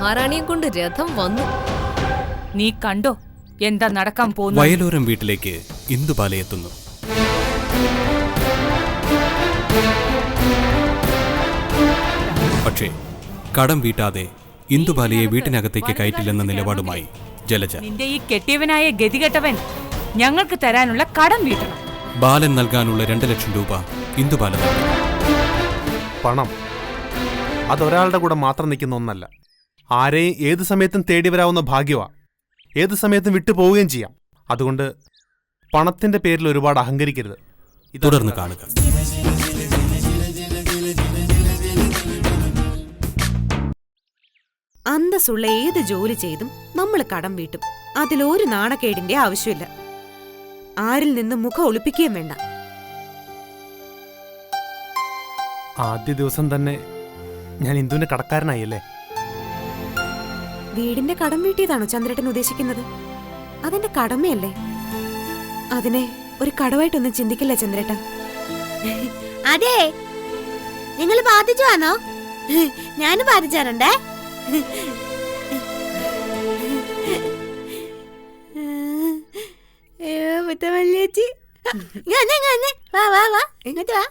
മഹാറാണിയെ കൊണ്ട് രഥം വന്നു. നീ കണ്ടോ എന്താ നടക്കാൻ പോകുന്നു? വയലോരം വീട്ടിലേക്ക് ഇന്ദുബാല എത്തുന്നു. പക്ഷേ കടം വീട്ടാതെ ഇന്ദുബാലയെ വീട്ടിനകത്തേക്ക് കയറ്റില്ലെന്ന നിലപാടുമായി ജലജ. നിന്റെ ഈ കെട്ടിയവനായ ഗതികെട്ടവൻ ഞങ്ങൾക്ക് തരാനുള്ള കടം വീട്ടണം. ബാലൻ നൽകാനുള്ള 2 ലക്ഷം രൂപ ഇന്ദുബാല നൽകി. പണം അതൊരാളുടെ കൂടെ മാത്രം നിൽക്കുന്ന ഒന്നല്ല. ആരെയും ഏത് സമയത്തും തേടി വരാവുന്ന ഭാഗ്യമാ. ഏത് സമയത്തും വിട്ടുപോവുകയും ചെയ്യാം. അതുകൊണ്ട് പണത്തിന്റെ പേരിൽ ഒരുപാട് അഹങ്കരിക്കരുത്. തുടർന്ന് കാണുക. അന്തസ്സുള്ള ഏത് ജോലി ചെയ്തും നമ്മൾ കടം വീട്ടും. അതിലൊരു നാണക്കേടിന്റെ ആവശ്യമില്ല. ആരിൽ നിന്ന് മുഖം ഒളിപ്പിക്കുകയും വേണ്ട. ആദ്യ ദിവസം തന്നെ ഞാൻ ഇന്ദുവിന്റെ കടക്കാരനായല്ലേ? വീടിന്റെ കടം വീട്ടിയതാണോ ചന്ദ്രേട്ടൻ ഉദ്ദേശിക്കുന്നത്? അതെന്റെ കടമയല്ലേ. അതിനെ ഒരു കടവായിട്ടൊന്നും ചിന്തിക്കില്ല ചന്ദ്രേട്ടൻ. അതെ, നിങ്ങൾ ബാധിച്ചുവാണോ? ഞാനും ബാധിച്ചാറുണ്ടേ. മുത്തമല്ലിയേച്ചി, വാ വാ വാ, ഇങ്ങോട്ട് വാ.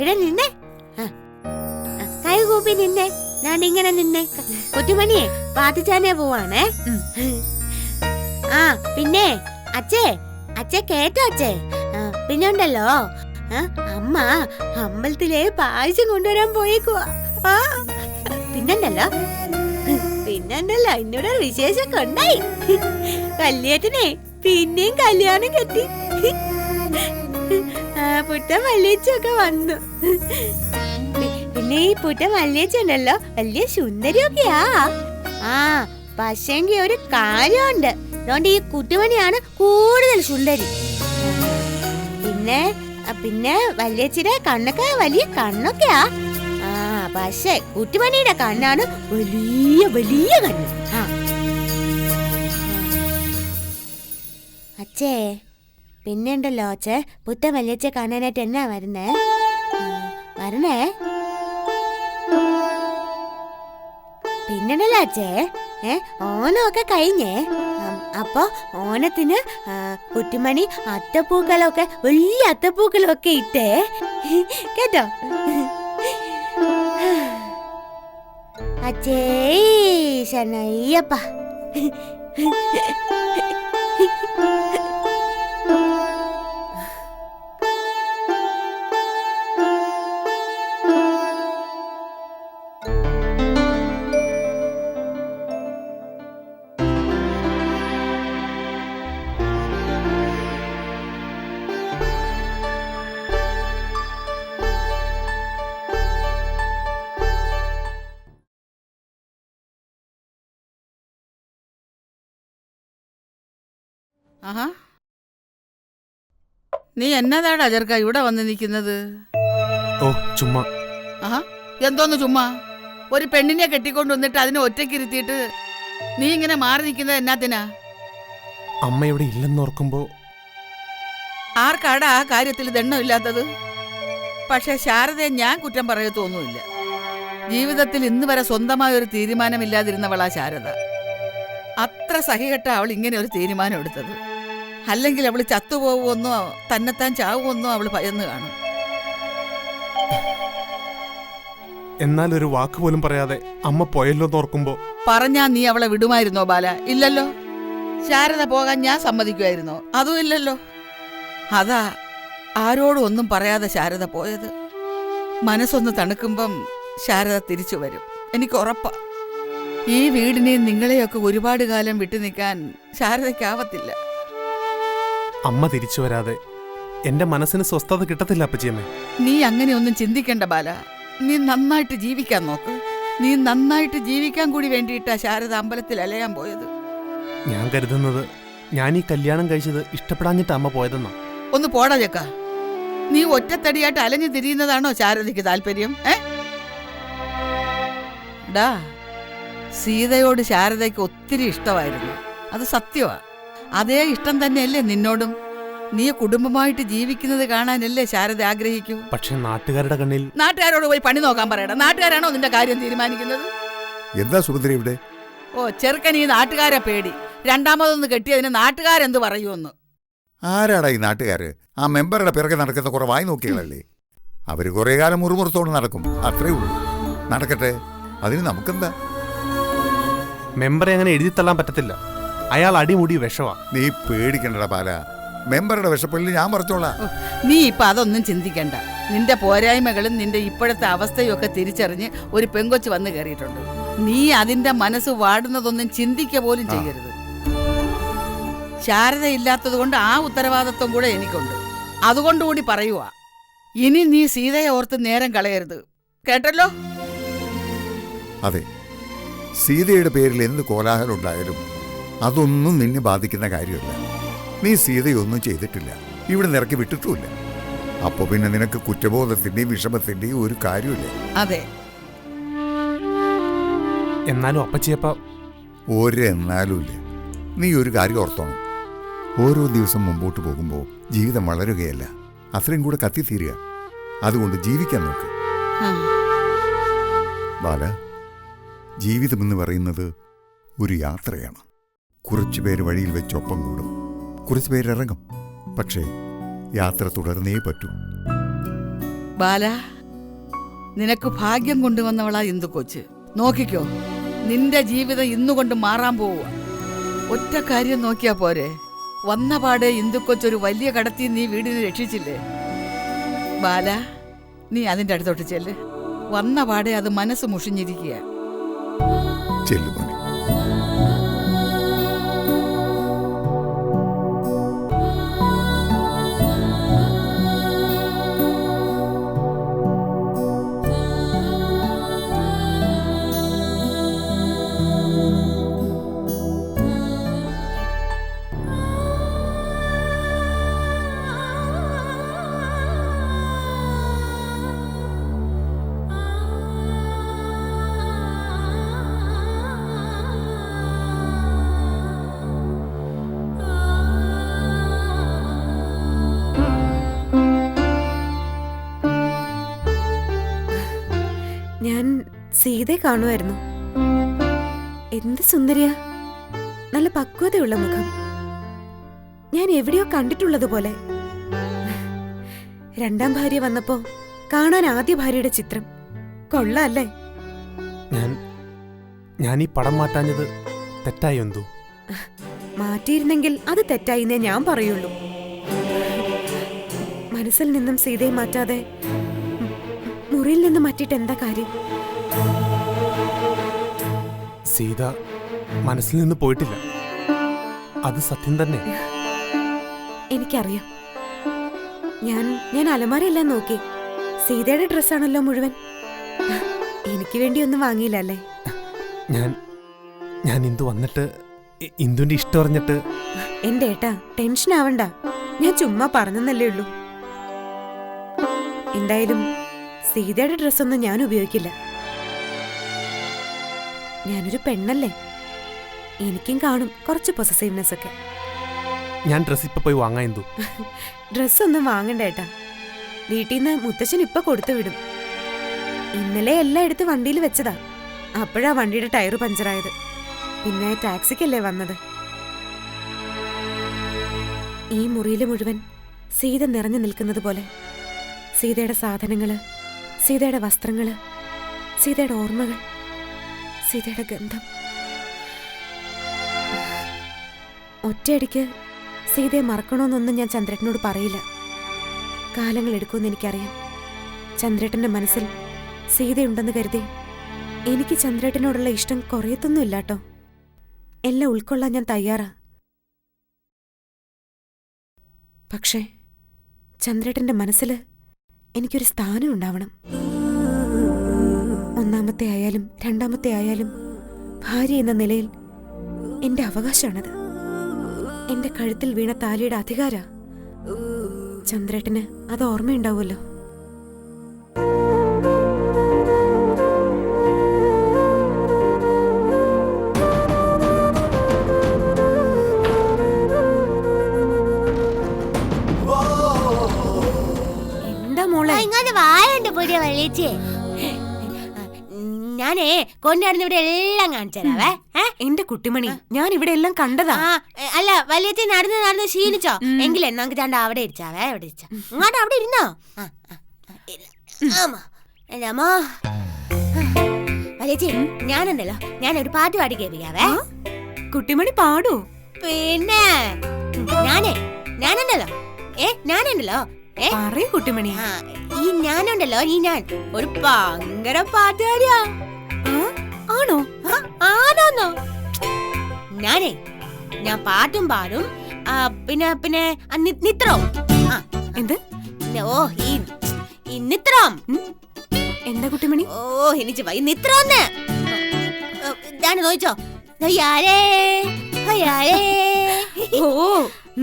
എടാ നിന്നെ, കൈ കൂപ്പി നിന്നെ. ഞാൻ ഇങ്ങനെ നിന്നെ. കൊറ്റുമണിയെ പാത്തിച്ചാനേ പോവാണേ. ആ പിന്നെ അച്ഛേ കേട്ടോ അച്ഛേ? പിന്നെ ഉണ്ടല്ലോ, അമ്മ അമ്പലത്തിലെ പായസം കൊണ്ടുവരാൻ പോയേക്കുവാ. പിന്നെണ്ടല്ലോ എന്നോട് വിശേഷമൊക്കെ ഉണ്ടായി. കല്യാണത്തിനെ പിന്നെയും കല്യാണം കെട്ടി. പുട്ട മല്ലിച്ചൊക്കെ വന്നു. പിന്നെ ഈ പുട്ട മല്ലിച്ചുണ്ടല്ലോ വലിയ സുന്ദരിയൊക്കെയാ. പക്ഷെങ്കി ഒരു കാര്യമുണ്ട്. അതുകൊണ്ട് ഈ കുട്ടുമണിയാണ് കൂടുതൽ സുന്ദരി. പിന്നെ വല്യച്ചിയുടെ കണ്ണൊക്കെ വലിയ കണ്ണൊക്കെയാ. പക്ഷെ കുട്ടുമണിയുടെ കണ്ണാണ് വലിയ വലിയ കണ്ണ്. അച്ഛേ പിന്നെ ഉണ്ടല്ലോ അച്ഛേ, പുത്ത വല്യച്ഛ കാണാനായിട്ട് എന്നാ വരണേ? പിന്നല്ലോ അച്ഛേ, ഓണമൊക്കെ കഴിഞ്ഞേ. അപ്പൊ ഓണത്തിന് കുട്ടിമണി അത്തപ്പൂക്കളൊക്കെ വലിയ അത്തപ്പൂക്കളൊക്കെ ഇട്ടേ കേട്ടോ അച്ഛേ. ശനയ്യപ്പ. ആഹാ, നീ എന്നതാടാ ചെറുക്ക ഇവിടെ വന്ന് നിൽക്കുന്നത്? ഓ ചുമ്മാ. ആഹാ, എന്തോന്ന് ചുമ്മാ? ഒരു പെണ്ണിനെ കെട്ടിക്കൊണ്ട് വന്നിട്ട് അതിനെ ഒറ്റയ്ക്കിരുത്തിയിട്ട് നീ ഇങ്ങനെ മാറി നിൽക്കുന്നത് എന്നാത്തിനാ? അമ്മ ഇവിടെ ഇല്ലെന്നോർക്കുമ്പോ. ആർക്കാടാ ആ കാര്യത്തിൽ ദണ്ണമില്ലാത്തത്? പക്ഷെ ശാരദയെ ഞാൻ കുറ്റം പറയത്തൊന്നുമില്ല. ജീവിതത്തിൽ ഇന്ന് വരെ സ്വന്തമായ ഒരു തീരുമാനമില്ലാതിരുന്നവളാ ശാരദ. അത്ര സഹികെട്ട അവൾ ഇങ്ങനെ ഒരു തീരുമാനം എടുത്തത്. അല്ലെങ്കിൽ അവൾ ചത്തുപോകുമെന്നോ തന്നെത്താൻ ചാവുമെന്നോ അവൾ ഭയന്ന് കാണും. എന്നാൽ ഒരു വാക്ക് പോലും പറയാതെ അമ്മ പോയല്ലോ നോർക്കുമ്പോ. പറഞ്ഞാ നീ അവളെ വിടുമായിരുന്നോ ബാല? ഇല്ലല്ലോ. ശാരദ പോകാൻ ഞാൻ സമ്മതിക്കുമായിരുന്നോ? അതും ഇല്ലല്ലോ. അതാ ആരോടും ഒന്നും പറയാതെ ശാരദ പോയത്. മനസ്സൊന്ന് തണുക്കുമ്പം ശാരദ തിരിച്ചു വരും, എനിക്ക് ഉറപ്പാ. ഈ വീടിനെയും നിങ്ങളെയൊക്കെ ഒരുപാട് കാലം വിട്ടു നിൽക്കാൻ ശാരദയ്ക്കാവത്തില്ല. അമ്മ തിരിച്ചു വരാതെ എന്റെ മനസ്സിന് സ്വസ്ഥത കിട്ടത്തില്ല അപ്പച്ചിയമ്മേ. നീ അങ്ങനെയൊന്നും ചിന്തിക്കണ്ട ബാല. നീ നന്നായിട്ട് ജീവിക്കാൻ നോക്ക്. നീ നന്നായിട്ട് ജീവിക്കാൻ കൂടി വേണ്ടിയിട്ടാ ശാരദ അമ്പലത്തിൽ അലയാൻ പോയത്. ഞാൻ കരുതുന്നത് ഞാൻ ഈ കല്യാണം കഴിച്ചത് ഇഷ്ടപ്പെടാഞ്ഞിട്ട് അമ്മ പോയതെന്നാ. ഒന്ന് പോടാ ചെക്ക. നീ ഒറ്റത്തടിയായിട്ട് അലഞ്ഞു തിരിയുന്നതാണോ ശാരദയ്ക്ക് താല്പര്യം? ഡാ, സീതയോട് ശാരദയ്ക്ക് ഒത്തിരി ഇഷ്ടമായിരുന്നു. അത് സത്യമാ. അതേ ഇഷ്ടം തന്നെയല്ലേ നിന്നോടും? നീ കുടുംബമായിട്ട് ജീവിക്കുന്നത് കാണാനല്ലേ ശാരദ ആഗ്രഹിക്കൂ? പക്ഷെ നാട്ടുകാരുടെ കണ്ണിൽ നാട്ടുകാരോട് പോയി പണി നോക്കാൻ പറയടാ. നാട്ടുകാരാണോ നിന്റെ കാര്യം തീരുമാനിക്കുന്നത്? എന്താ സുഭദ്ര ഇവിടെ? ഓ, ചെറുക്കൻ ഈ നാട്ടുകാരെ പേടി. രണ്ടാമതൊന്ന് കെട്ടിയതിന് നാട്ടുകാരെന്ത് പറയുമെന്ന്. ആരാടാ ഈ നാട്ടുകാര്? ആ മെമ്പറുടെ പിറകെ നടക്കുന്ന കുറെ വായി നോക്കികളല്ലേ. അവര് കുറെ കാലം മുറുമുറുത്തോടെ നടക്കും, അത്രേ ഉള്ളൂ. നടക്കട്ടെ, അതിന് നമുക്കെന്താ? മെമ്പറെ അങ്ങനെ എഴുതി തള്ളാൻ പറ്റത്തില്ല. അയാൾ അടിമുടി വിഷവാ. നീ പേടിക്കണ്ടടാ ബാല, മെമ്പറുടെ വിഷപ്പള്ളി ഞാൻ പറിച്ചോളാം. ഓ, നീ ഇപ്പൊ അതൊന്നും ചിന്തിക്കണ്ട. നിന്റെ പോരായ്മകളും നിന്റെ ഇപ്പോഴത്തെ അവസ്ഥയും ഒക്കെ തിരിച്ചറിഞ്ഞ് ഒരു പെങ്കൊച്ച് വന്ന് കയറിയിട്ടുണ്ട്. നീ അതിന്റെ മനസ്സ് വാടുന്നതൊന്നും ചിന്തിക്കുക പോലും ചെയ്യരുത്. ശാരദ ഇല്ലാത്തത് കൊണ്ട് ആ ഉത്തരവാദിത്വം കൂടെ എനിക്കുണ്ട്. അതുകൊണ്ടുകൂടി പറയുക, ഇനി നീ സീതയെ ഓർത്ത് നേരം കളയരുത്, കേട്ടല്ലോ? അതെ, സീതയുടെ പേരിൽ എന്ത് കോലാഹലം ഉണ്ടായാലും അതൊന്നും നിന്നെ ബാധിക്കുന്ന കാര്യമല്ല. നീ സീതയൊന്നും ചെയ്തിട്ടില്ല, ഇവിടെ നിറക്കി വിട്ടിട്ടുമില്ല. അപ്പൊ പിന്നെ നിനക്ക് കുറ്റബോധത്തിന്റെയും വിഷമത്തിന്റെയും ഒരു കാര്യമില്ല. അതെ, എന്നാലും അപ്പച്ചിയപ്പ ഒരെന്നാലും ഇല്ല. നീ ഒരു കാര്യം ഓർത്തോണം, ഓരോ ദിവസം മുമ്പോട്ട് പോകുമ്പോൾ ജീവിതം വളരുകയല്ല, അത്രയും കൂടെ കത്തിത്തീരുക. അതുകൊണ്ട് ജീവിക്കാൻ നോക്ക് ബാല. ജീവിതം എന്ന് പറയുന്നത് ഒരു യാത്രയാണ്. കുറച്ചു പേര് വഴിയിൽ വെച്ചൊപ്പം കൂടും, കുറച്ചു പേരിറങ്ങും. പക്ഷേ യാത്ര തുടർന്നേ പറ്റൂ. ബാല, നിനക്ക് ഭാഗ്യം കൊണ്ടുവന്നവളാ ഇന്ദു കൊച്ച്. നോക്കിക്കോ, നിന്റെ ജീവിതം ഇന്നുകൊണ്ട് മാറാൻ പോവുക. ഒറ്റ കാര്യം നോക്കിയാ പോരെ, വന്ന പാടെ ഇന്ദുക്കൊച്ചൊരു വലിയ കടത്തി നീ വീടിനെ രക്ഷിച്ചില്ലേ? ബാല, നീ അതിൻ്റെ അടുത്തോട്ട് ചെല്ല്. വന്ന പാടെ അത് മനസ്സ് മുഷിഞ്ഞിരിക്കുക. ചെല്ലുമോനെ. ഞാൻ സീതയെ കാണുമായിരുന്നു. എന്ത് സുന്ദരിയാ, നല്ല പക്വതയുള്ള മുഖം. ഞാൻ എവിടെയോ കണ്ടിട്ടുള്ളതുപോലെ. രണ്ടാം ഭാര്യ വന്നപ്പോ കാണാൻ ആദ്യ ഭാര്യയുടെ ചിത്രം. കൊള്ളാല്ലേ? ഞാൻ ഈ പടം മാറ്റാഞ്ഞത് തെറ്റായി എന്തു? മാറ്റിയിരുന്നെങ്കിൽ അത് തെറ്റായിന്നേ ഞാൻ പറയുള്ളൂ. മനസ്സിൽ നിന്നും സീതയെ മാറ്റാതെ മുറിയിൽ നിന്ന് മാറ്റിയിട്ട് എന്താ കാര്യം? സീത മനസ്സിൽ നിന്ന് പോയിട്ടില്ല, അത് സത്യം തന്നെ. എനിക്കറിയാം. ഞാൻ അലമാരയെല്ലാം നോക്കി. സീതയുടെ ഡ്രസ്സാണല്ലോ മുഴുവൻ. എനിക്ക് വേണ്ടി ഒന്നും വാങ്ങിയില്ല അല്ലേ? ഞാൻ ഇന്ദു വന്നിട്ട് ഇന്ദുവിന്റെ ഇഷ്ടം അറിഞ്ഞിട്ട്. എന്റെ ഏട്ടാ, ടെൻഷൻ ആവണ്ട. ഞാൻ ചുമ്മാ പറഞ്ഞെന്നല്ലേ ഉള്ളൂ. എന്തായാലും സീതയുടെ ഡ്രസ്സൊന്നും ഞാൻ ഉപയോഗിക്കില്ല. ഞാനൊരു പെണ്ണല്ലേ, എനിക്കും കാണും കുറച്ച് പൊസസീവ്നെസ് ഒക്കെ. ഞാൻ ഡ്രസ് ഇപ്പൊ പോയി വാങ്ങാൻ എന്തു? ഡ്രസ്സൊന്നും വാങ്ങണ്ട ഏട്ടാ. വീട്ടിൽ നിന്ന് മുത്തശ്ശൻ ഇപ്പൊ കൊടുത്തു വിടും. ഇന്നലെ എല്ലാം എടുത്ത് വണ്ടിയിൽ വെച്ചതാ. അപ്പോഴാ വണ്ടിയുടെ ടയർ പഞ്ചറായത്. പിന്നെ ടാക്സിക്കല്ലേ വന്നത്. ഈ മുറിയിൽ മുഴുവൻ സീത നിറഞ്ഞു നിൽക്കുന്നത് പോലെ. സീതയുടെ സാധനങ്ങള്, സീതയുടെ വസ്ത്രങ്ങള്, സീതയുടെ ഓർമ്മകൾ, സീതയുടെ ഗന്ധം. ഒറ്റയടിക്ക് സീതയെ മറക്കണമെന്നൊന്നും ഞാൻ ചന്ദ്രേട്ടനോട് പറയില്ല. കാലങ്ങൾ എടുക്കുമെന്ന് എനിക്കറിയാം. ചന്ദ്രേട്ടന്റെ മനസ്സിൽ സീതയുണ്ടെന്ന് കരുതി എനിക്ക് ചന്ദ്രേട്ടനോടുള്ള ഇഷ്ടം കുറയത്തൊന്നുമില്ലാട്ടോ. എല്ലാം ഉൾക്കൊള്ളാൻ ഞാൻ തയ്യാറാ. പക്ഷേ ചന്ദ്രേട്ടന്റെ മനസ്സിൽ എനിക്കൊരു സ്ഥാനം ഉണ്ടാവണം. ഒന്നാമത്തെ ആയാലും രണ്ടാമത്തെ ആയാലും ഭാര്യ എന്ന നിലയിൽ എന്റെ അവകാശമാണത്. എന്റെ കഴുത്തിൽ വീണ താലിയുടെ അധികാര. ചന്ദ്രേട്ടന് അത് ഓർമ്മയുണ്ടാവുമല്ലോ. മോളെ ഇങ്ങനെ വായണ്ട് പുതിയ വലിയച്ചേ. ഞാനേ കൊണ്ടുവരുന്ന ഇവിടെ എല്ലാം കാണിച്ചു തരാവേ. എന്റെ കുട്ടിമണി, ഞാൻ ഇവിടെ എല്ലാം കണ്ടതാ. അല്ല വലിയച്ചേ നടന്ന് നടന്ന് ക്ഷീണിച്ചോ? എങ്കിലേ നമുക്ക് ചാണ്ട അവിടെ ഇരിച്ചാവേ. അവിടെ ഇരിച്ചാ ഇങ്ങോട്ട് അവിടെ ഇരുന്നോ? ആമാ എന്റെ അമ്മോ. വലിയച്ചേ ഞാനുണ്ടല്ലോ, ഞാനൊരു പാട്ട് പാടി കേൾപ്പിക്കാവേ. കുട്ടിമണി പാടൂ. പിന്നെ ഞാനുണ്ടല്ലോ ഞാനുണ്ടല്ലോ പറയൂ കുട്ടിമണി. ഈ ഞാനുണ്ടല്ലോ ഞാൻ ഒരു ഭയങ്കര പാട്ടുകാരിയാ. ആണോ? ആണോന്നോ? ഞാൻ പാട്ടും പാടും, പിന്നെ പിന്നെ നിത്രം. എന്ത്? ഓ ഈ നിത്രം. എന്താ കുട്ടിമണി? ഓ എനിക്ക് വൈ നിത്രോന്ന് ഞാൻ നോയിച്ചോ. ഓ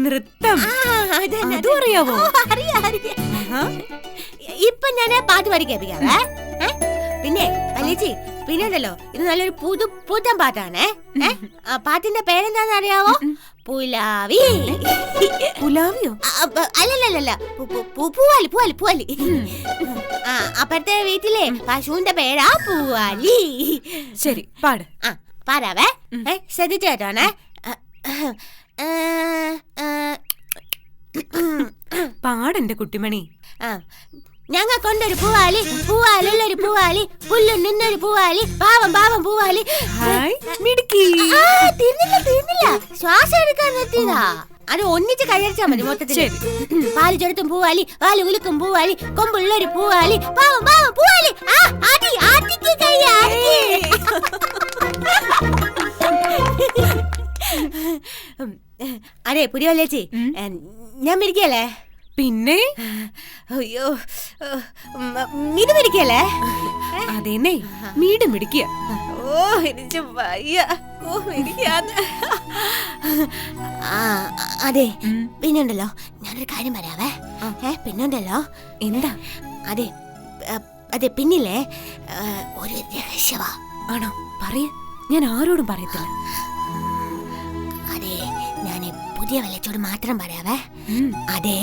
നൃത്തം. അതും അറിയാവോ? ഇപ്പൊ ഞാൻ പാട്ട് പാടി കേൾപ്പിക്കാവേ. പിന്നെ വലിയച്ചി പിന്നെ ഉണ്ടല്ലോ, ഇത് നല്ലൊരു പുതും പാട്ടാണേ. പാട്ടിന്റെ പേരെന്താന്ന് അറിയാവോ? പുലാവി. പുലാവിയോ? അല്ലല്ലല്ല, പൂവാലി പൂവാലി പൂവാലി. അപ്പഴത്തെ വീട്ടിലെ പശുവിന്റെ പേരാ പൂവാലി. ശരി പാട്. പാടാവേ. ശ്രദ്ധിച്ചു കേട്ടോണേ. പാടെന്റെ കുട്ടിമണി. ഞങ്ങൾക്കൊണ്ടൊരു പൂവാലി, പൂവാലുള്ളൊരു പൂവാലി, പുല്ലു നിന്നൊരു പൂവാലി, പാവം പാവം പൂവാലി. തീർന്നില്ല, ശ്വാസം എടുക്കാൻ നിർത്തിയതാ. അത് ഒന്നിച്ച് കൈയടിച്ചാ മതി മൊത്തത്തിൽ. പാല് ചെറുത്തും പൂവാലി, പാല് ഉലുക്കും പൂവാലി, കൊമ്പുള്ളൊരു പൂവാലി, പാവം പാവം പൂവാലി. അതെ പുതിയ വല്ലേച്ചി, ഞാൻ മിരിക്കല്ലേ? പിന്നെ അയ്യോ ഇത് മിരിക്കല്ലേ? അതേന്നേ മീട് മിടിക്കുക. ഓ എനിക്ക് വയ്യ. ഓ മിരിക്കാന്ന്. അതെ പിന്നുണ്ടല്ലോ, ഞാനൊരു കാര്യം പറയാവേ. പിന്നുണ്ടല്ലോ. എന്താ? അതെ പിന്നില്ലേ ഒരു രഹസ്യവാ. ആണോ? പറയ, ഞാൻ ആരോടും പറയത്തില്ല. അതെ ഞാൻ പുതിയ വല്ലേച്ചോട് മാത്രം പറയാവേ. അതെ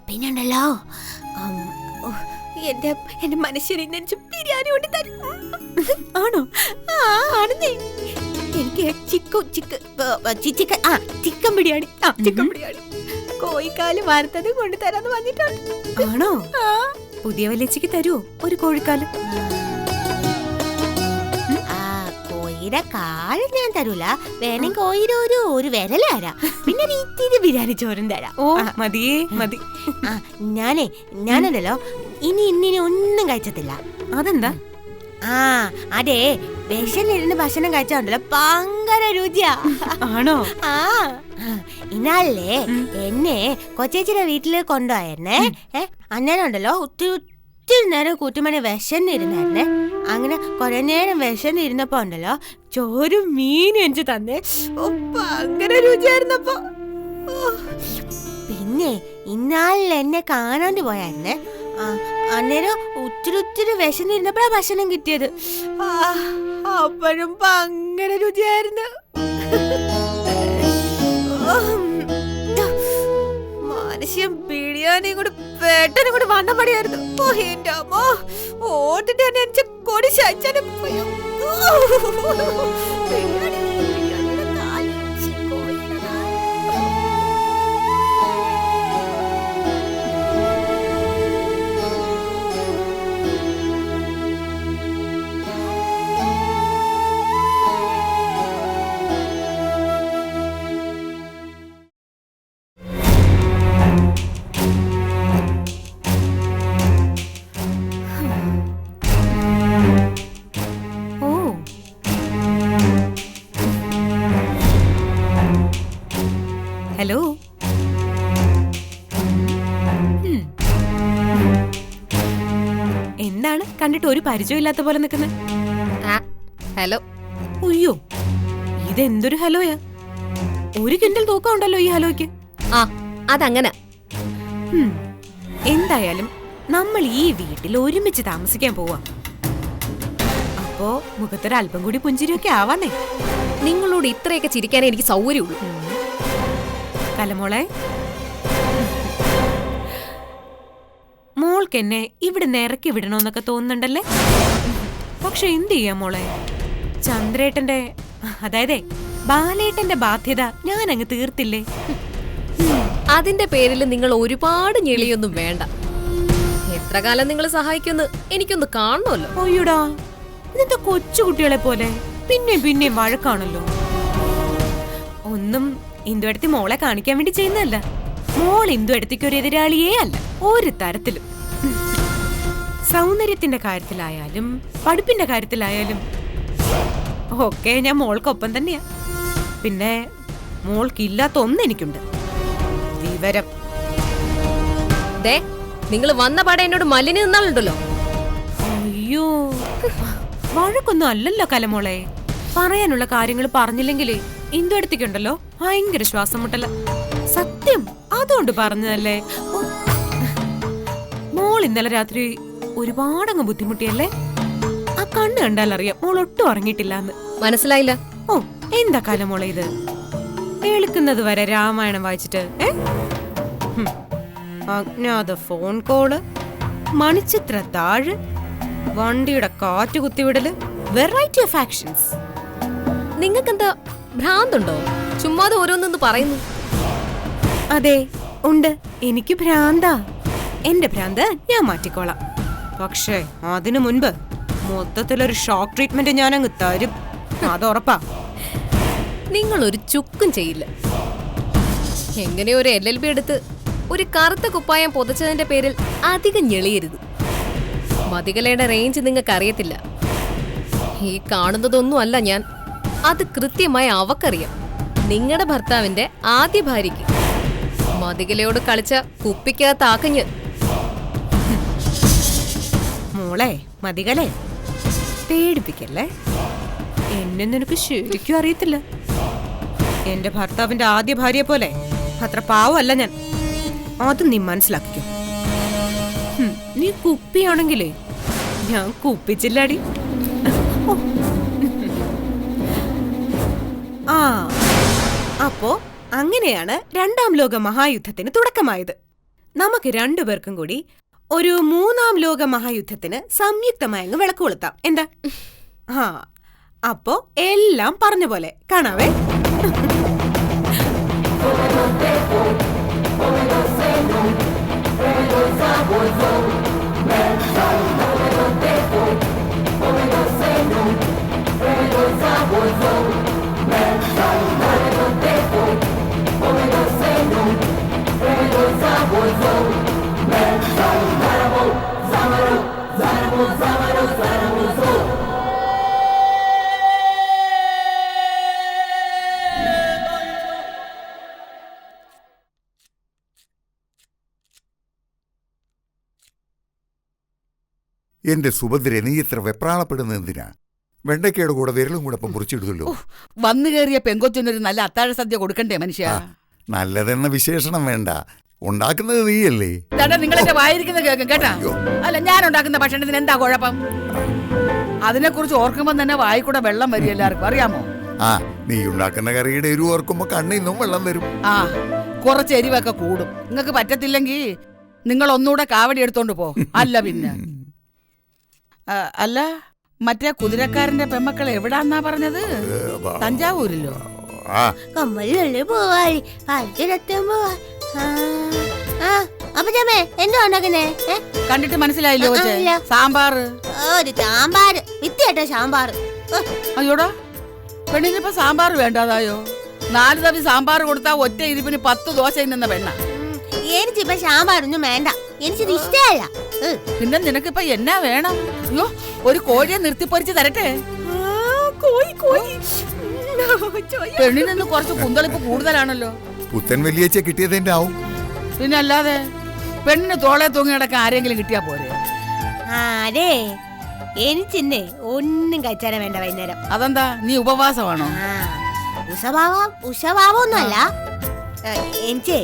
പിന്നുണ്ടല്ലോ, എന്റെ മനസ്സിനെ ബിരിയാണി കൊണ്ട് തരും. ആണോ? ആണെന്നേ. എനിക്ക് ചിക്കൻ ബിരിയാണി, ചിക്കൻ ബിരിയാണി കോഴിക്കാല് വറുത്തത് കൊണ്ട് തരാന്ന് പറഞ്ഞിട്ടുണ്ട്. ആണോ? പുതിയ വല്ലേച്ചിക്ക് തരുവോ ഒരു കോഴിക്കാല്? കോഴിയുടെ കാല് ഞാൻ തരൂല, വേണം കോഴിയുടെ ഒരു വിരലാരാ, പിന്നെ ഇത്തിരി ബിരിയാണി ചോറും തരാം. ഓ മതിയേ മതി. ഞാനുണ്ടല്ലോ ഇനി ഒന്നും കഴിച്ചത്തില്ല. അതെന്താ? അതെ വിശന്നിരുന്ന് ഭക്ഷണം കഴിച്ചോണ്ടല്ലോ ഭയങ്കര രുചിയാ. ആണോ? ഇന്നാലേ എന്നെ കൊച്ചേച്ചിയുടെ വീട്ടില് കൊണ്ടുപോയിരുന്നേ. അന്നേരം ഉണ്ടല്ലോ ഒത്തിരി നേരം കൂട്ടുമണി വിശന്നിരുന്നായിരുന്നേ. അങ്ങനെ കുറെ നേരം വിശന്നിരുന്നപ്പോ ഉണ്ടല്ലോ ചോറും മീനും എനിക്ക് തന്നേ. ഭയങ്കര രുചിയായിരുന്നപ്പോ. പിന്നെ ഇന്നാളിൽ എന്നെ കാണാണ്ട് പോയായിരുന്നേ. അന്നേരം ഒത്തിരി വിശന്നിരുന്നപ്പോഴാ ഭക്ഷണം കിട്ടിയത്. അപ്പോഴും ഭയങ്കര രുചിയായിരുന്നു. മനുഷ്യൻ ബിരിയാണിയും കൂടി പെട്ടെന്ന് കൂടി വണ്ണം പടിയായിരുന്നു. എന്റെ അമ്മോ, ഓട്ടിട്ട് തന്നെ എനിക്ക് കൊടി ശാച്ചാനും പോയോ. ഹലോ. എന്താണ് കണ്ടിട്ട് ഒരു പരിചയമില്ലാത്ത പോലെ നിൽക്കുന്നത്? ഹലോ. അയ്യോ, ഇതെന്തൊരു ഹലോയാ? 1 ക്വിന്റൽ തൂക്കം ഉണ്ടല്ലോ ഈ ഹലോയ്ക്ക്. അതങ്ങനെ. എന്തായാലും നമ്മൾ ഈ വീട്ടിൽ ഒരുമിച്ച് താമസിക്കാൻ പോവാ. അപ്പോ മുഖത്തൊരല്പം കൂടി പുഞ്ചിരിയൊക്കെ ആവാന്നേ. നിങ്ങളോട് ഇത്രയൊക്കെ ചിരിക്കാനേ എനിക്ക് സൗകര്യമുള്ളൂ. കലമോളെ, മോൾക്ക് എന്നെ ഇവിടെ ഇറക്കി വിടണമെന്നൊക്കെ തോന്നുന്നുണ്ടല്ലേ? പക്ഷെ എന്ത് ചെയ്യാം മോളെ, ചന്ദ്രേട്ടന്റെ അതായത് ബാലേട്ടന്റെ ബാധ്യത ഞാൻ അങ്ങ് തീർത്തില്ലേ? അതിന്റെ പേരിൽ നിങ്ങൾ ഒരുപാട് ഞെളിയൊന്നും വേണ്ട. എത്ര കാലം നിങ്ങൾ സഹായിക്കുമെന്ന് എനിക്കൊന്ന് കാണണമല്ലോ. ഒയ്യടാ, ഇതെന്താ കൊച്ചുകുട്ടികളെ പോലെ പിന്നെയും വഴക്കാണല്ലോ. ഒന്നും ഇന്ദുവടുത്തി മോളെ കാണിക്കാൻ വേണ്ടി ചെയ്യുന്നതല്ല. മോൾ ഇന്ദുവടുത്തിക്ക് ഒരു എതിരാളിയേ അല്ല ഒരു തരത്തിലും. സൗന്ദര്യത്തിന്റെ കാര്യത്തിലായാലും പഠിപ്പിന്റെ കാര്യത്തിലായാലും ഒക്കെ ഞാൻ മോൾക്കൊപ്പം തന്നെയാ. പിന്നെ മോൾക്കില്ലാത്ത ഒന്ന് എനിക്കുണ്ട്, വിവരം. ദേ, നിങ്ങൾ വന്ന പാടെ എന്നോട് മലിന് നിന്നാളുണ്ടല്ലോ. അയ്യോ, വഴക്കൊന്നും അല്ലല്ലോ കലമോളെ. പറയാനുള്ള കാര്യങ്ങൾ പറഞ്ഞില്ലെങ്കിലേ ഇന്ദുവടുത്തിക്കുണ്ടല്ലോ ഭയങ്കര ശ്വാസം മുട്ടല. സത്യം, അതുകൊണ്ട് പറഞ്ഞതല്ലേ. മോൾ ഇന്നലെ രാത്രി ഒരുപാടങ്ങ് ബുദ്ധിമുട്ടിയല്ലേ? ആ കണ്ണ് കണ്ടാലറിയാം മോൾ ഒട്ടും ഉറങ്ങിയിട്ടില്ലാന്ന്. മനസ്സിലായില്ല? ഓ, എന്താ കലമോളെ ഇത്? കേൾക്കുന്നത് വരെ രാമായണം വായിച്ചിട്ട് അജ്ഞാത ഫോൺ കോള്, മണിച്ചിത്ര താഴ്, വണ്ടിയുടെ കാറ്റ് കുത്തിവിടല്, വെറൈറ്റി ഓഫ് ആക്ഷൻസ്. നിങ്ങൾക്കെന്താ ഭ്രാന്തുണ്ടോ? ചുമ്മാതെ ഓരോന്നൊന്ന് പറയുന്നു. അതെ, ഉണ്ട്. എനിക്ക് ഭ്രാന്താ. എന്റെ ഭ്രാന്ത് ഞാൻ മാറ്റിക്കോളാം. പക്ഷേ അതിനു മുൻപ് മൊത്തത്തിലൊരു ഷോക്ക് ട്രീറ്റ്മെന്റ് ഞാൻ അങ്ങ് തരും, അതുറപ്പാ. നിങ്ങൾ ഒരു ചുക്കും ചെയ്യില്ല. എങ്ങനെ ഒരു LLB എടുത്ത് ഒരു കറുത്ത കുപ്പായം പൊതച്ചതിന്റെ പേരിൽ അധികം ഞെളിയരുത്. മതികലയുടെ റേഞ്ച് നിങ്ങൾക്ക് അറിയത്തില്ല. ഈ കാണുന്നതൊന്നും അല്ല ഞാൻ. അത് കൃത്യമായി അവക്കറിയാം. നിങ്ങളുടെ ഭർത്താവിന്റെ ആദ്യ ഭാര്യയ്ക്ക് മതികലയോട് കളിച്ച കുപ്പിക്കകത്താക്കഞ്ഞ്. മോളെ മതികളെ, പേടിപ്പിക്കല്ലേ. എന്നെ നിനക്ക് ശരിക്കും അറിയത്തില്ല. എന്റെ ഭർത്താവിന്റെ ആദ്യ ഭാര്യയെ പോലെ അത്ര പാവമല്ല ഞാൻ. അത് നീ മനസ്സിലാക്കിക്കോ. നീ കുപ്പിയാണെങ്കിലേ ഞാൻ കുപ്പിച്ചില്ലാടി. ആ, അപ്പോ അങ്ങനെയാണ് രണ്ടാം ലോക മഹായുദ്ധത്തിന് തുടക്കമായത്. നമുക്ക് രണ്ടുപേർക്കും കൂടി ഒരു മൂന്നാം ലോക മഹായുദ്ധത്തിന് സംയുക്തമായി അങ്ങ് വിളക്ക് കൊളുത്താം. എന്താ? ആ, അപ്പോ എല്ലാം പറഞ്ഞ പോലെ കാണാവേ. എന്റെ സുഭദ്ര, നീ ഇത്ര വെപ്രാളപ്പെടുന്നത് എന്തിനാ? വെണ്ടയ്ക്കയുടെ കൂടെ വിരലും കൂടെ ഒപ്പം മുറിച്ചിടുമല്ലോ. വന്നു കയറിയ പെങ്കൊച്ചിനൊരു നല്ല അത്താഴ സദ്യ കൊടുക്കണ്ടേ മനുഷ്യ? നല്ലതെന്ന വിശേഷണം വേണ്ട, ഉണ്ടാക്കുന്നത് നീയല്ലേ. നിങ്ങളെന്റെ വായിരിക്കുന്ന കേൾക്കും കേട്ടാ. അല്ല, ഞാൻ ഉണ്ടാക്കുന്ന ഭക്ഷണത്തിന് എന്താ കുഴപ്പം? അതിനെക്കുറിച്ച് ഓർക്കുമ്പോ തന്നെ വായിക്കൂടെ വെള്ളം വരും. എല്ലാവർക്കും അറിയാമോ? ആ, നീ ഉണ്ടാക്കുന്ന കറിയുടെ എരിവ് ഓർക്കുമ്പോ കണ്ണിന്നും വെള്ളം വരും. ആ, കുറച്ച് എരിവൊക്കെ കൂടും. നിങ്ങൾക്ക് പറ്റത്തില്ലെങ്കിൽ നിങ്ങൾ ഒന്നുകൂടെ കാവടി എടുത്തോണ്ട് പോ. അല്ല പിന്നെ അല്ല, മറ്റേ കുതിരക്കാരന്റെ പെമ്മക്കൾ എവിടാന്നാ പറഞ്ഞത്? തഞ്ചാവൂരിലോ? കമ്മലല്ലേ പോവായി കാലത്തിലെത്താൻ പോവാ. അപ്പൊ ചമ്മേ എന്താ ഉണ്ടാക്കുന്നേ? കണ്ടിട്ട് മനസ്സിലായില്ലോ? സാമ്പാർ. ഒരു സാമ്പാറ്, വിത്തിയാട്ടോ സാമ്പാറ്. അയ്യോടാ, പെണ്ണിനിപ്പോ സാമ്പാർ വേണ്ടാതായോ? 4 തവി സാമ്പാർ കൊടുത്താ ഒറ്റ ഇരിപ്പിന് 10 ദോശ നിന്ന പെണ്ണ. എനിക്കിപ്പോ സാമ്പാറൊന്നും വേണ്ട, എനിക്കിത് ഇഷ്ടമല്ല. പിന്നെ നിനക്കിപ്പോ എന്നാ വേണം? അയ്യോ, ഒരു കോഴിയെ നിർത്തിപ്പൊരിച്ച് തരട്ടെ? പെണ്ണിനൊന്ന് കുറച്ച് കുന്തളിപ്പ് കൂടുതലാണല്ലോ. പുത്തൻ വലിയച്ച കിട്ടിയതിന്റെ ആവും. പിന്നെ അല്ലാതെ പെണ്ണിന് തോളെ തൂങ്ങി കിടക്കാൻ ആരെങ്കിലും കിട്ടിയാ പോരെ? അതെ, എനിച്ചിന്നെ ഒന്നും കഴിച്ചാലേ വേണ്ട വൈകുന്നേരം. അതെന്താ, നീ ഉപവാസമാണോ? ഉഷഭാവൊന്നുമല്ല, എനിച്ചേ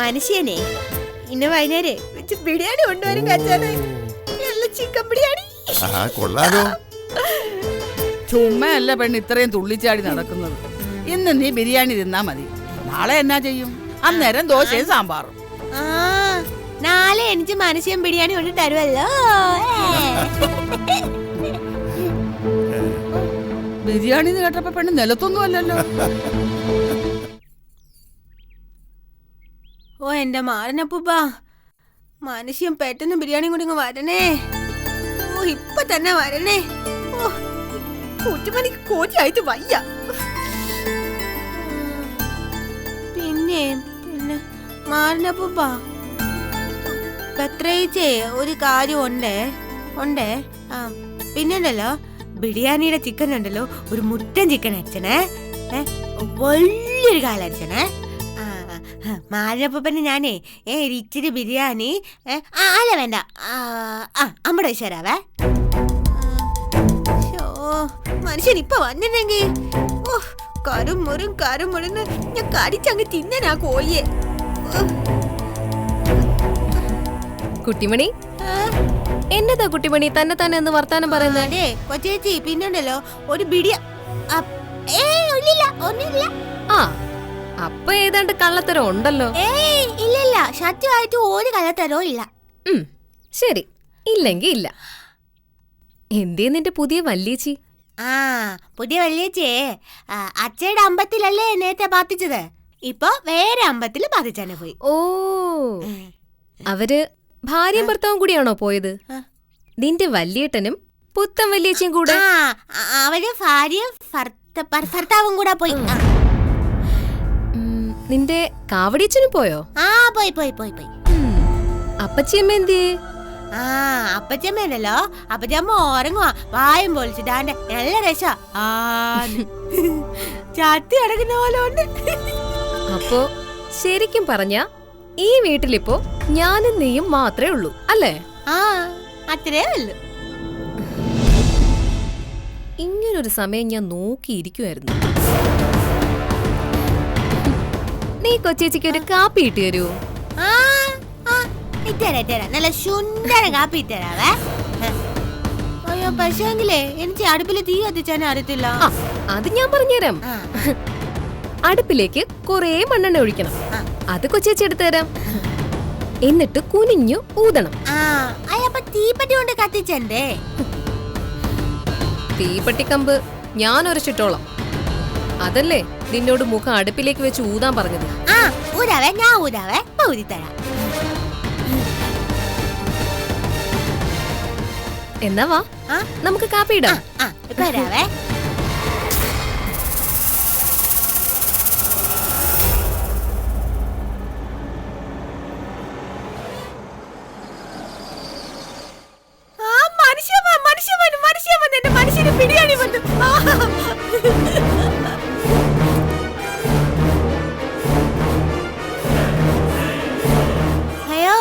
മനുഷ്യനെ ഇന്ന് വൈകുന്നേരം ബിരിയാണി കൊണ്ടുവരും. കഴിച്ചാലേ ചിക്കൻ ബിരിയാണി. കൊള്ളാലോ. ചുമ്മാ അല്ല പെണ്ണ് ഇത്രയും തുള്ളിച്ചാടി നടക്കുന്നത്. ഇന്ന് നീ ബിരിയാണി തിന്നാ മതി, നാളെ എന്നാ ചെയ്യും? അന്നേരം ദോശയും സാമ്പാറും. നാളെ എനിക്ക് മനുഷ്യൻ ബിരിയാണി കൊണ്ട് തരുമല്ലോ. ബിരിയാണി എന്ന് കേട്ടപ്പോ പെണ്ണ് നിലത്തൊന്നും അല്ലല്ലോ. ഓ എന്റെ മാറനപ്പൂപ്പാ, മനുഷ്യൻ പെട്ടെന്ന് ബിരിയാണി കൊണ്ട് ഇങ്ങ് വരണേ. ഓ ഇപ്പൊ തന്നെ വരണേ. ഓ കൂട്ടുമണിക്ക് കോച്ചായിട്ട് വയ്യ. പിന്നെ പിന്നെ മാറനപ്പൂപ്പാ, പത്രയിച്ചേ ഒരു കാര്യം ഉണ്ടേ. പിന്നെണ്ടല്ലോ ബിരിയാണിയുടെ ചിക്കൻ ഉണ്ടല്ലോ, ഒരു മുട്ടൻ ചിക്കൻ അടിച്ചണേ, വലിയൊരു കാലടിച്ചണേ. മാരപ്പന് ഞാനേ ഇച്ചിരി ബിരിയാണി അല്ല വേണ്ട അമ്മടെ ശരാവേ. മനുഷ്യൻ ഇപ്പൊ വന്നിട്ടെങ്കിൽ കരും മുറിന്ന് ഞാൻ കടിച്ചങ്ങ് തിന്നനാ കോയെ. കുട്ടിമണി, എന്നതാ കുട്ടിമണി തന്നെ തന്നെ എന്ന് വർത്താനം പറയുന്നേ? കൊച്ചേച്ചി പിന്നുണ്ടല്ലോ ഒരു ഒന്നുമില്ല. ആ അപ്പൊ ഏതാണ്ട് കള്ളത്തരം ഉണ്ടല്ലോ. ഇല്ല, സത്യമായിട്ട് ഒരു കള്ളത്തരോ ഇല്ല. ശരി, ഇല്ലെങ്കി ഇല്ല. എന്തേ നിന്റെ പുതിയ വല്യേച്ചി? പുതിയ വല്യേച്ചേ അച്ഛയുടെ അമ്പത്തിലല്ലേ നേരത്തെ പാത്തിച്ചത്, ഇപ്പൊ വേറെ അമ്പത്തിൽ പാത്തിച്ചാനെ പോയി. ഓ, അവര് ഭാര്യയും ഭർത്താവും കൂടിയാണോ പോയത്? നിന്റെ വല്യേട്ടനും പുത്തൻ വല്യേച്ചിയും കൂടെ? അവര് ഭാര്യയും ഭർത്താവും കൂടെ പോയി. നിന്റെ കാവടിയച്ഛനും പോയോ? പോയി. അപ്പച്ചിയമ്മ എന്തിയേ? അപ്പച്ചമ്മല്ലോ, അപ്പച്ചമ്മ ഉറങ്ങുവാ, വായും പൊളിച്ചിട്ടാണ്ട് നല്ല രസാ. ചാത്തി അടങ്ങുന്ന പോലെ ഉണ്ട്. അപ്പോ ശരിക്കും പറഞ്ഞ ഈ വീട്ടിലിപ്പോ ഞാനും നീയും മാത്രമേ ഉള്ളൂ അല്ലേ? അത്രേ ഉള്ളു. ഇങ്ങനൊരു സമയം ഞാൻ നോക്കിയിരിക്കുമായിരുന്നു. നീ കൊച്ചേച്ചിക്ക് ഒരു കാപ്പി ഇട്ട് തരൂ. നല്ല സുന്ദര കാപ്പി ഇട്ടരാവേ. അയ്യോ പക്ഷേങ്കിലേ എനിക്ക് അടുപ്പില് തീ കത്തിച്ചാൻ അറിയത്തില്ല. അത് ഞാൻ പറഞ്ഞുതരാം. അടുപ്പിലേക്ക് കൊറേ മണ്ണെണ്ണ ഒഴിക്കണം, അത് കൊച്ചേച്ചി എടുത്തു തരാം. എന്നിട്ട് കുനിഞ്ഞു ഊതണം. അപ്പൊ തീപ്പെട്ടി കൊണ്ട് കത്തിച്ചേ. തീപ്പെട്ടിക്കമ്പ് ഞാൻ ഉരച്ചിട്ടോളാം. അതല്ലേ നിന്നോട് മുഖം അടുപ്പിലേക്ക് വെച്ച് ഊതാൻ പറഞ്ഞത്? ഊരാവേ, ഞാൻ ഊരാവേ, ഊരിത്തരാം. എന്നാ വാ നമുക്ക് കാപ്പി ഇടാം. വരാവേ. മനുഷ്യന് ബിരിയാണി വന്നു. അയ്യോ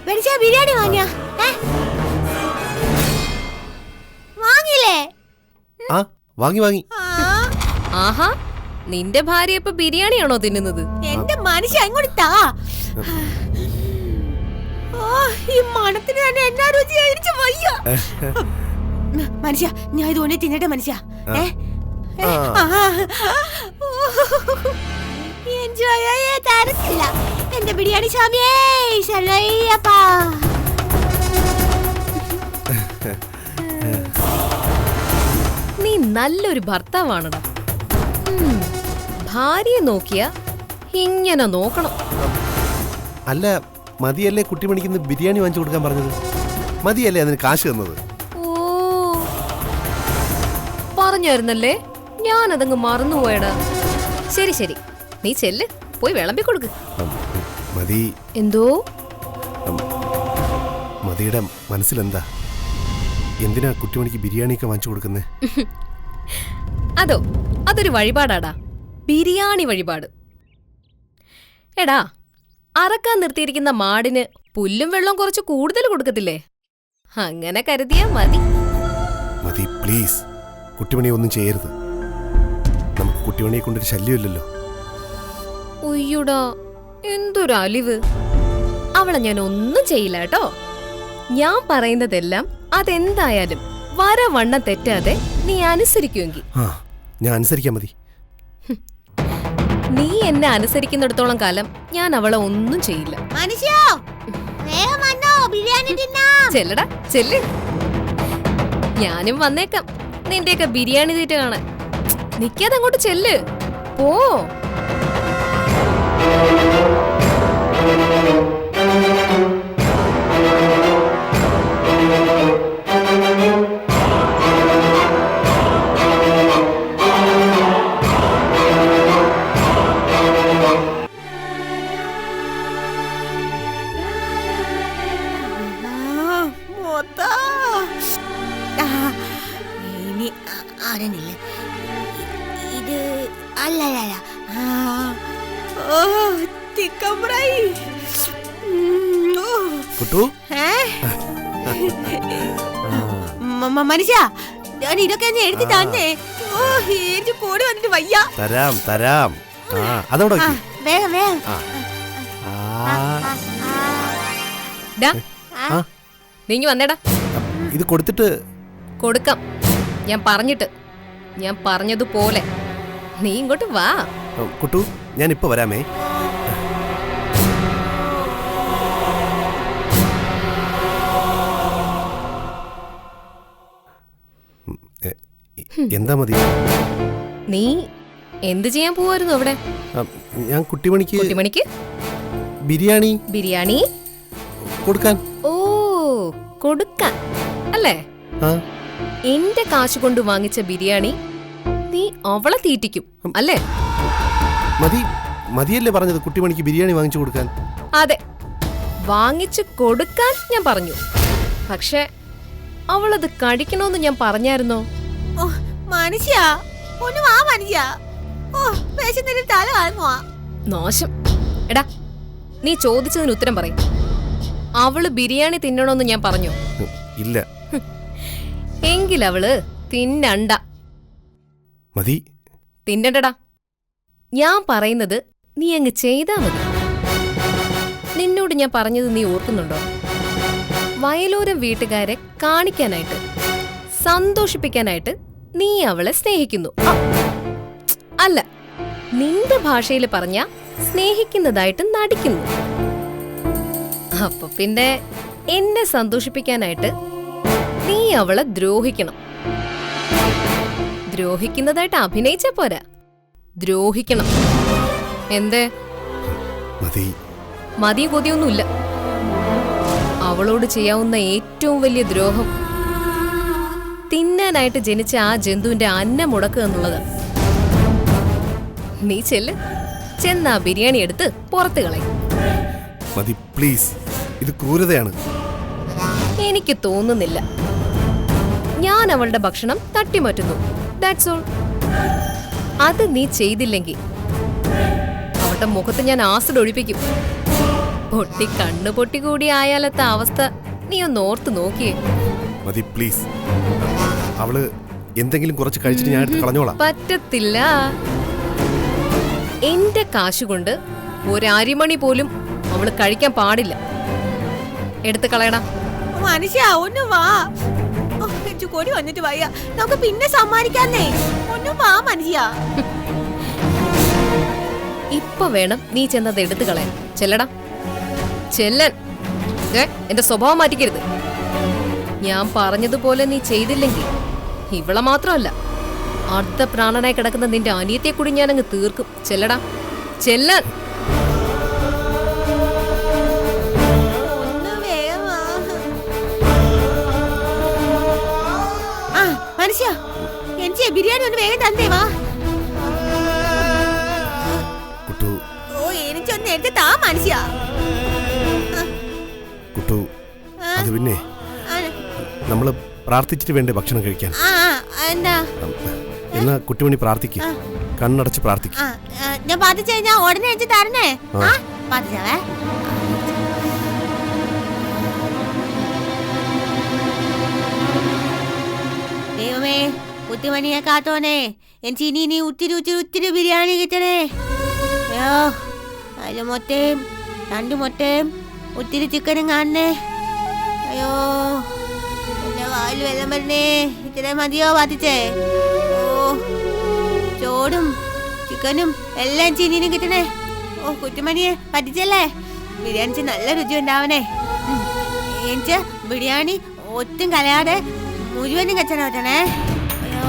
മനുഷ്യ ബിരിയാണി വാങ്ങിയാ? വാങ്ങിയില്ലേ? വാങ്ങി. ആഹാ, നിന്റെ ഭാര്യ ഇപ്പൊ ബിരിയാണിയാണോ തിന്നുന്നത്? എന്റെ മനുഷ്യ ഇങ്ങോട്ട് താ. ഈ മണത്തിന് തന്നെ എന്നാ രുചിയായിരിച്ചു വയ്യ. മനുഷ്യ ഞാൻ ഇത് ഒന്നേ തിന്നട്ടെ മനുഷ്യ. തരത്തില്ല എന്റെ ബിരിയാണി സ്വാമിയേ. ശരണയ്യപ്പാ. നീ നല്ലൊരു ഭർത്താവാണടാ. ഭാര്യയെ നോക്കിയ ഇങ്ങനെ നോക്കണം. അല്ല, മതിയല്ലേ കുട്ടിമണിക്ക് ബിരിയാണി വാങ്ങിച്ചു കൊടുക്കാൻ പറഞ്ഞത്? മതിയല്ലേ അതിന് കാശ് തന്നത്? ഓ, പറഞ്ഞായിരുന്നല്ലേ, ഞാനതങ്ങ് മറന്നുപോയടാ. ശരി, നീ ചെല്ല്, പോയി വിളമ്പി കൊടുക്ക്. മതി. എന്തോ? മതിയുടെ മനസ്സിലെന്താ? എന്തിനാ കുട്ടിമണിക്ക് ബിരിയാണിയൊക്കെ വാങ്ങിച്ചു കൊടുക്കുന്നേ? അതൊരു വഴിപാടാടാ, ബിരിയാണി വഴിപാട്. എടാ, അറക്കാൻ നിർത്തിയിരിക്കുന്ന മാടിന് പുല്ലും വെള്ളവും കുറച്ച് കൂടുതൽ കൊടുക്കത്തില്ലേ? അങ്ങനെ കരുതിയാ മതി. മതി പ്ലീസ്, കുട്ടിമണിയെ ഒന്നും ചെയ്യരുത്. നമുക്ക് കുട്ടിമണിയെ കൊണ്ടൊരു ശല്യമില്ലല്ലോ. ഉയ്യുടാ, എന്തൊരു അലിവ്. അവളെ ഞാൻ ഒന്നും ചെയ്യില്ല കേട്ടോ. ഞാൻ പറയുന്നതെല്ലാം അതെന്തായാലും വരവണ്ണം തെറ്റാതെ നീ അനുസരിക്കുമെങ്കിൽ. ഞാൻ അനുസരിക്കാൻ. മതി. നീ എന്നെ അനുസരിക്കുന്നിടത്തോളം കാലം ഞാൻ അവളെ ഒന്നും ചെയ്യില്ല. മനുഷ്യ വേഗം വന്നോ, ബിരിയാണി തിന്നാം. ചെല്ലടാ ചെല്ല്. ഞാനും വന്നേക്കാം നിന്റെയൊക്കെ ബിരിയാണി തീറ്റ കാണാൻ. നിക്കാതെ അങ്ങോട്ട് ചെല്ല്. പോ. ഇനി ആരനില്ല. ഇത് അല്ലല്ല. Chicken fry. കുട്ടു മനുഷ്യ ഞാൻ ഇതൊക്കെ ഒന്ന് എടുത്ത് തന്നെ. എനിക്ക് കൂടി വന്നിട്ട് വയ്യ. തരാം തരാം. അതോടെ വേഗം വേഗം. ഡാ, നീ വന്നേടാ. ഇത് കൊടുത്തിട്ട് കൊടുക്കാം. ഞാൻ പറഞ്ഞതുപോലെ നീ ഇങ്ങോട്ട് വാ. കുട്ടു ഞാൻ ഇപ്പൊ വരാമേ. എന്താ മതി? നീ എന്ത് ചെയ്യാൻ പോവായിരുന്നു അവിടെ? ഞാൻ കുട്ടിമണിക്ക് ബിരിയാണി കൊടുക്കാൻ. ഓ, കൊടുക്കാൻ അല്ലേ? എന്റെ കാശ് കൊണ്ട് വാങ്ങിച്ച ബിരിയാണി നീ അവളെ തീറ്റിക്കും അല്ലേ? മതിയല്ലേ പറഞ്ഞത് കുട്ടിമണിക്ക് ബിരിയാണി വാങ്ങിച്ചു കൊടുക്കാൻ? അതെ, വാങ്ങിച്ചു കൊടുക്കാൻ ഞാൻ പറഞ്ഞു. പക്ഷെ അവളത് കഴിക്കണോന്ന് ഞാൻ പറഞ്ഞായിരുന്നോ? മനുഷ്യ ഒന്ന് വാ മനുഷ്യ. തല കാണുമോ? നാശം. എടാ, നീ ചോദിച്ചതിന് ഉത്തരം പറയും. അവള് ബിരിയാണി തിന്നണോന്ന് ഞാൻ പറഞ്ഞു? ഇല്ല. എങ്കിലവള് തിന്നണ്ട. മതി. തിന്നണ്ടടാ. ഞാൻ പറയുന്നത് നീ അങ്ങ് ചെയ്താ മതി. നിന്നോട് ഞാൻ പറഞ്ഞത് നീ ഓർക്കുന്നുണ്ടോ? വയലോരം വീട്ടുകാരെ കാണിക്കാനായിട്ട്, സന്തോഷിപ്പിക്കാനായിട്ട് നീ അവളെ സ്നേഹിക്കുന്നു. അല്ല, നിന്റെ ഭാഷയിൽ പറഞ്ഞ സ്നേഹിക്കുന്നതായിട്ട് നടിക്കുന്നു. അപ്പൊ പിന്നെ എന്നെ സന്തോഷിപ്പിക്കാനായിട്ട് നീ അവളെ ദ്രോഹിക്കണം. ദ്രോഹിക്കുന്നതായിട്ട് അഭിനയിച്ച പോരാ, ദ്രോഹിക്കണം. എന്തേ? മതിയും കൊതിയൊന്നുമില്ല. അവളോട് ചെയ്യാവുന്ന ഏറ്റവും വലിയ ദ്രോഹം തിന്നാനായിട്ട് ജനിച്ച ആ ജന്തുവിന്റെ അന്നം മുടക്കുക എന്നുള്ളത്. നീ ചെന്നാ ബിരിയാണി എടുത്ത് പുറത്ത് കളയും. മതി പ്ലീസ്. ഇത് ക്രൂരതയാണ്. എനിക്ക് തോന്നുന്നില്ല. ഞാൻ അവളുടെ ഭക്ഷണം തട്ടിമാറ്റുന്നു. That's all. അത് നീ ചെയ്തില്ലെങ്കിൽ അവളുടെ മുഖത്ത് ഞാൻ ആസിഡ് ഒഴിപ്പിക്കും. കണ്ണു പൊട്ടി കൂടി ആയാലത്തെ അവസ്ഥ നീ ഒന്ന് ഓർത്ത് നോക്കിയേ. മതി പ്ലീസ്. അവള് എന്തെങ്കിലും കുറച്ച് കഴിച്ചിട്ട് ഞാൻ എടുത്ത് കളഞ്ഞോളാം. പറ്റത്തില്ല. എന്റെ കാശുകൊണ്ട് ഒരു അരിമണി പോലും അവള് കഴിക്കാൻ പാടില്ല. എടുത്ത് കളയണം. മനുഷ്യ ഒന്ന് വാ. കൊടി വന്നിട്ട് വയ്യ. നമുക്ക് പിന്നെ സമ്മാനിക്കാന്നേ. ഒന്ന് വാ മനുഷ്യ. ഇപ്പൊ വേണം നീ ചെന്നത് എടുത്ത് കളയാൻ. ചെല്ലടാ, ചെല്ലൻ. എന്റെ സ്വഭാവം മാറ്റിക്കരുത്. ഞാൻ പറഞ്ഞതുപോലെ നീ ചെയ്തില്ലെങ്കിൽ ഇവളെ മാത്രമല്ല, അർദ്ധ പ്രാണനായി കിടക്കുന്ന നിന്റെ അനിയത്തെ കൂടി ഞാൻ അങ്ങ് തീർക്കും. ചെല്ലടാ, ചെല്ലാൻ. മനുഷ്യ എനിക്ക് ബിരിയാണി ഒന്ന് വേഗം തന്നേ വാ. ഓ, എനിക്കൊന്ന് എടുത്ത് താ മനുഷ്യ. കുട്ടു, അത് പിന്നെ നമ്മള് പ്രാർത്ഥിച്ചിട്ട് വേണ്ടേ ഭക്ഷണം കഴിക്കാൻ? എന്നാ കുട്ടിമണി പ്രാർത്ഥിക്കും. കണ്ണടച്ച് പ്രാർത്ഥിക്കും. ഞാൻ പ്രാർത്ഥിച്ചു കഴിഞ്ഞാ ഉടനെ എനിക്ക് തരണേ. പ്രാർത്ഥിച്ചാവേ. ദൈവമേ, കുട്ടിമണിയെ കാത്തോനെ. എനിക്ക് ഇനി ഒത്തിരി ബിരിയാണി കിട്ടണേ. അയ്യോ, അതില് മുട്ടയും 2 മുട്ടയും ഒത്തിരി ചിക്കനും കാണണേ. അയ്യോ, എന്റെ വായിൽ വെള്ളം വരണേ. ഇത്രയും മതിയോ പ്രാർത്ഥിച്ചേ? ഓ, ചോടും ചിക്കനും എല്ലാം ചീനീനും കിട്ടണേ. ഓ കുറ്റുമണിയെ പറ്റിച്ചല്ലേ. ബിരിയാണി നല്ല രുചി ഉണ്ടാവണേ. എനിക്ക് ബിരിയാണി ഒട്ടും കലയാതെ മുഴുവനും കച്ചട പറ്റണേ. അയ്യോ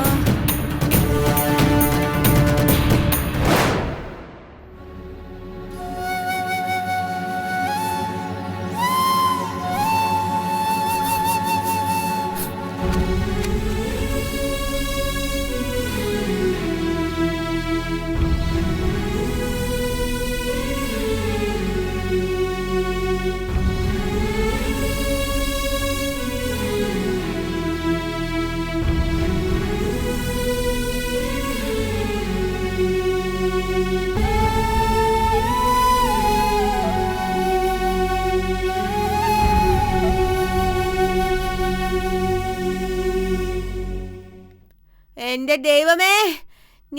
എന്റെ ദൈവമേ,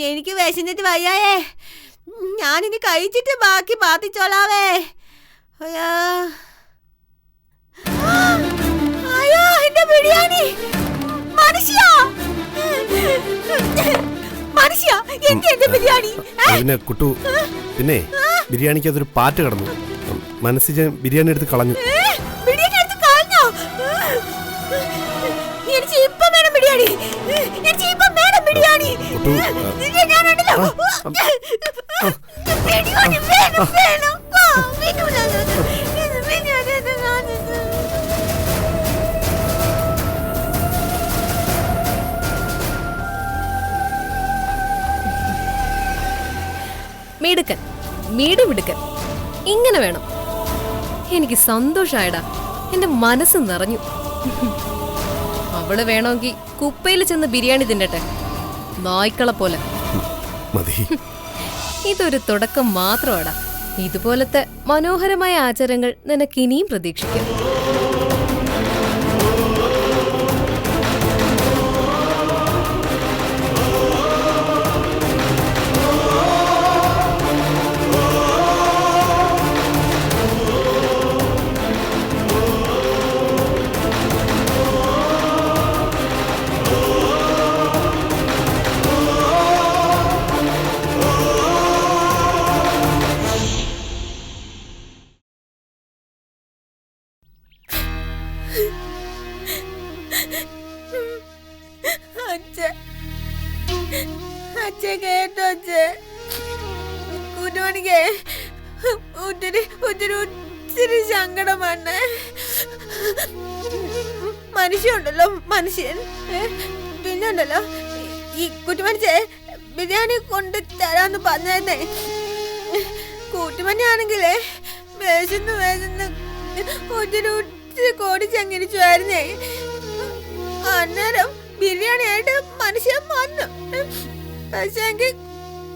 എനിക്ക് വിശന്നിട്ട് വയ്യായേ. ഞാനിനി കഴിച്ചിട്ട് ബാക്കി പാത്തിച്ചോളാവേ. അയ്യോ അയ്യോ എന്റെ ബിരിയാണി. മനുഷ്യ മനുഷ്യ എന്റെ ബിരിയാണി. പിന്നെ കുട്ടു, പിന്നെ ബിരിയാണിക്ക് അതൊരു പാറ്റ് കടന്നു. മനസ്സിൽ ബിരിയാണി എടുത്ത് കളഞ്ഞു. ബിരിയാണി എടുത്ത് കളഞ്ഞോ? എനിക്ക് ഇപ്പം വേണം ബിരിയാണി. എനിക്ക് ഇപ്പം വേണം ബിരിയാണി. ഞാനുണ്ടല്ലോ ബിരിയാണി വേണം വേണം. മിടുക്കൻ, മിടുക്കൻ, ഇങ്ങനെ വേണം. എനിക്ക് സന്തോഷായടാ, എന്റെ മനസ്സ് നിറഞ്ഞു. അവള് വേണമെങ്കിൽ കുപ്പയിൽ ചെന്ന് ബിരിയാണി തിന്നട്ടെ, നായ്ക്കളെ പോലെ. മതി. ഇതൊരു തുടക്കം മാത്രമാടാ. ഇതുപോലത്തെ മനോഹരമായ ആചാരങ്ങൾ നിനക്ക് ഇനിയും പ്രതീക്ഷിക്കാം. അച്ഛൻ കേട്ടോ? അച്ഛൻ കുരുമണിക്ക് ഒത്തിരി ഒത്തിരി ഒത്തിരി സങ്കടമാണ്. മനുഷ്യണ്ടല്ലോ മനുഷ്യൻ. പിന്നെ ഉണ്ടല്ലോ ഈ കുറ്റുമണിച്ചേ ബിരിയാണി കൊണ്ട് തരാന്ന് പറഞ്ഞേ. കൂട്ടുമണിയാണെങ്കിലേ വേശന്ന് വേശന്ന് ഒത്തിരി ഒത്തിരി കോടി ചങ്ങിരിച്ചുവായിരുന്നേ. അന്നേരം ബിരിയാണി ആയിട്ട് മനുഷ്യൻ വന്നു. പക്ഷെ എനിക്ക്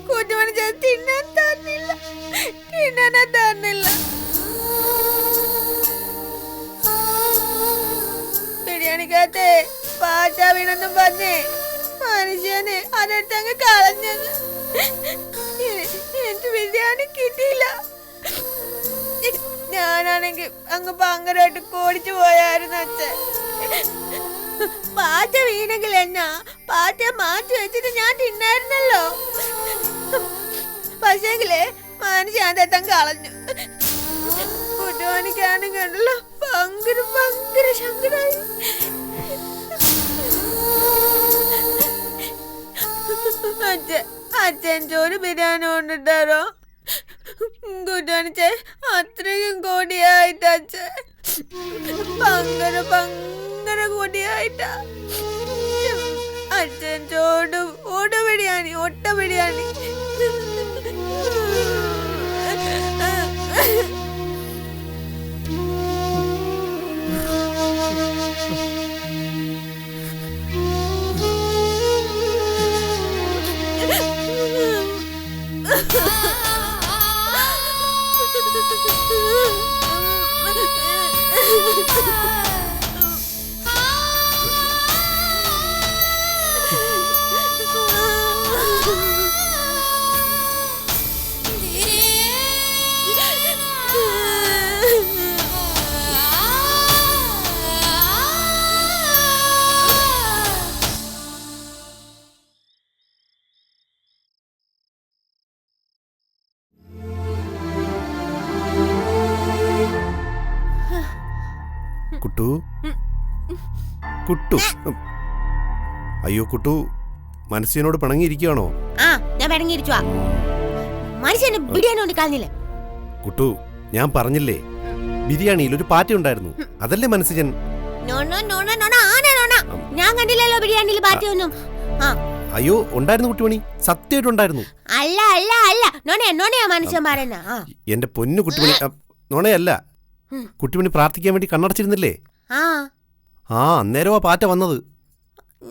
കൂട്ടുമണി തിന്നാൻ തന്നില്ല, തിന്നാനെ തന്നില്ല. ബിരിയാണിക്കകത്തെ പാറ്റ വീണെന്നും പറഞ്ഞേ മനുഷ്യന് അതെടുത്തങ്ങ് കളഞ്ഞത്. എനിക്ക് ബിരിയാണി കിട്ടിയില്ല. ഞാനാണെങ്കിൽ അങ്ങ് ഭയങ്കരമായിട്ട് കോടിച്ചു പോയായിരുന്നു അച്ഛൻ. പാറ്റ വീണെങ്കിൽ എന്നാ, പാറ്റ മാറ്റി വെച്ചിട്ട് ഞാൻ തിന്നായിരുന്നല്ലോ. പക്ഷേങ്കിലേ മനുഷ്യ അതെത്താൻ കളഞ്ഞു. കുട്ടുമണിക്കാണെങ്കിൽ ഉണ്ടല്ലോ ഭയങ്കര ഭയങ്കര ശങ്കരായി. അച്ഛൻ ചോറ് ബിരിയാണി കൊണ്ടിട്ടാരോ? കുട്ടുമണിച്ചേ അത്രയും കോടിയായിട്ട് അച്ഛൻ ഭയങ്കര ഭയങ്കര കോടിയായിട്ടാ. അച്ഛൻ ചോട് ഓട ബിരിയാണി, ഒട്ട ബിരിയാണി. കുട്ടു കുട്ടു അയ്യോ കുട്ടു മനസ്സിനോട് പിണങ്ങിയിരിക്കുകയാണോ? ആ ഞാൻ പിണങ്ങിയിരിച്ചു. മനുഷ്യന് ബിരിയാണി കൊണ്ട് കളഞ്ഞില്ലേ? കുട്ടു ഞാൻ പറഞ്ഞില്ലേ ബിരിയാണിയിൽ ഒരു പാറ്റ ഉണ്ടായിരുന്നു, അതല്ലേ മനസ്സിജൻ? ഞാൻ കണ്ടില്ലല്ലോ ബിരിയാണിയിൽ പാറ്റയൊന്നും. അയ്യോ ഉണ്ടായിരുന്നു കുട്ടിമണി, സത്യമായിട്ടുണ്ടായിരുന്നു. അല്ല അല്ല അല്ല നോണയാ മനുഷ്യൻ പറയുന്ന. എന്റെ പൊന്നു കുട്ടിമണി, നോണയല്ല. കുട്ടിമണി പ്രാർത്ഥിക്കാൻ വേണ്ടി കണ്ണടച്ചിരുന്നില്ലേ? ആ അന്നേരം ആ പാറ്റ വന്നത്.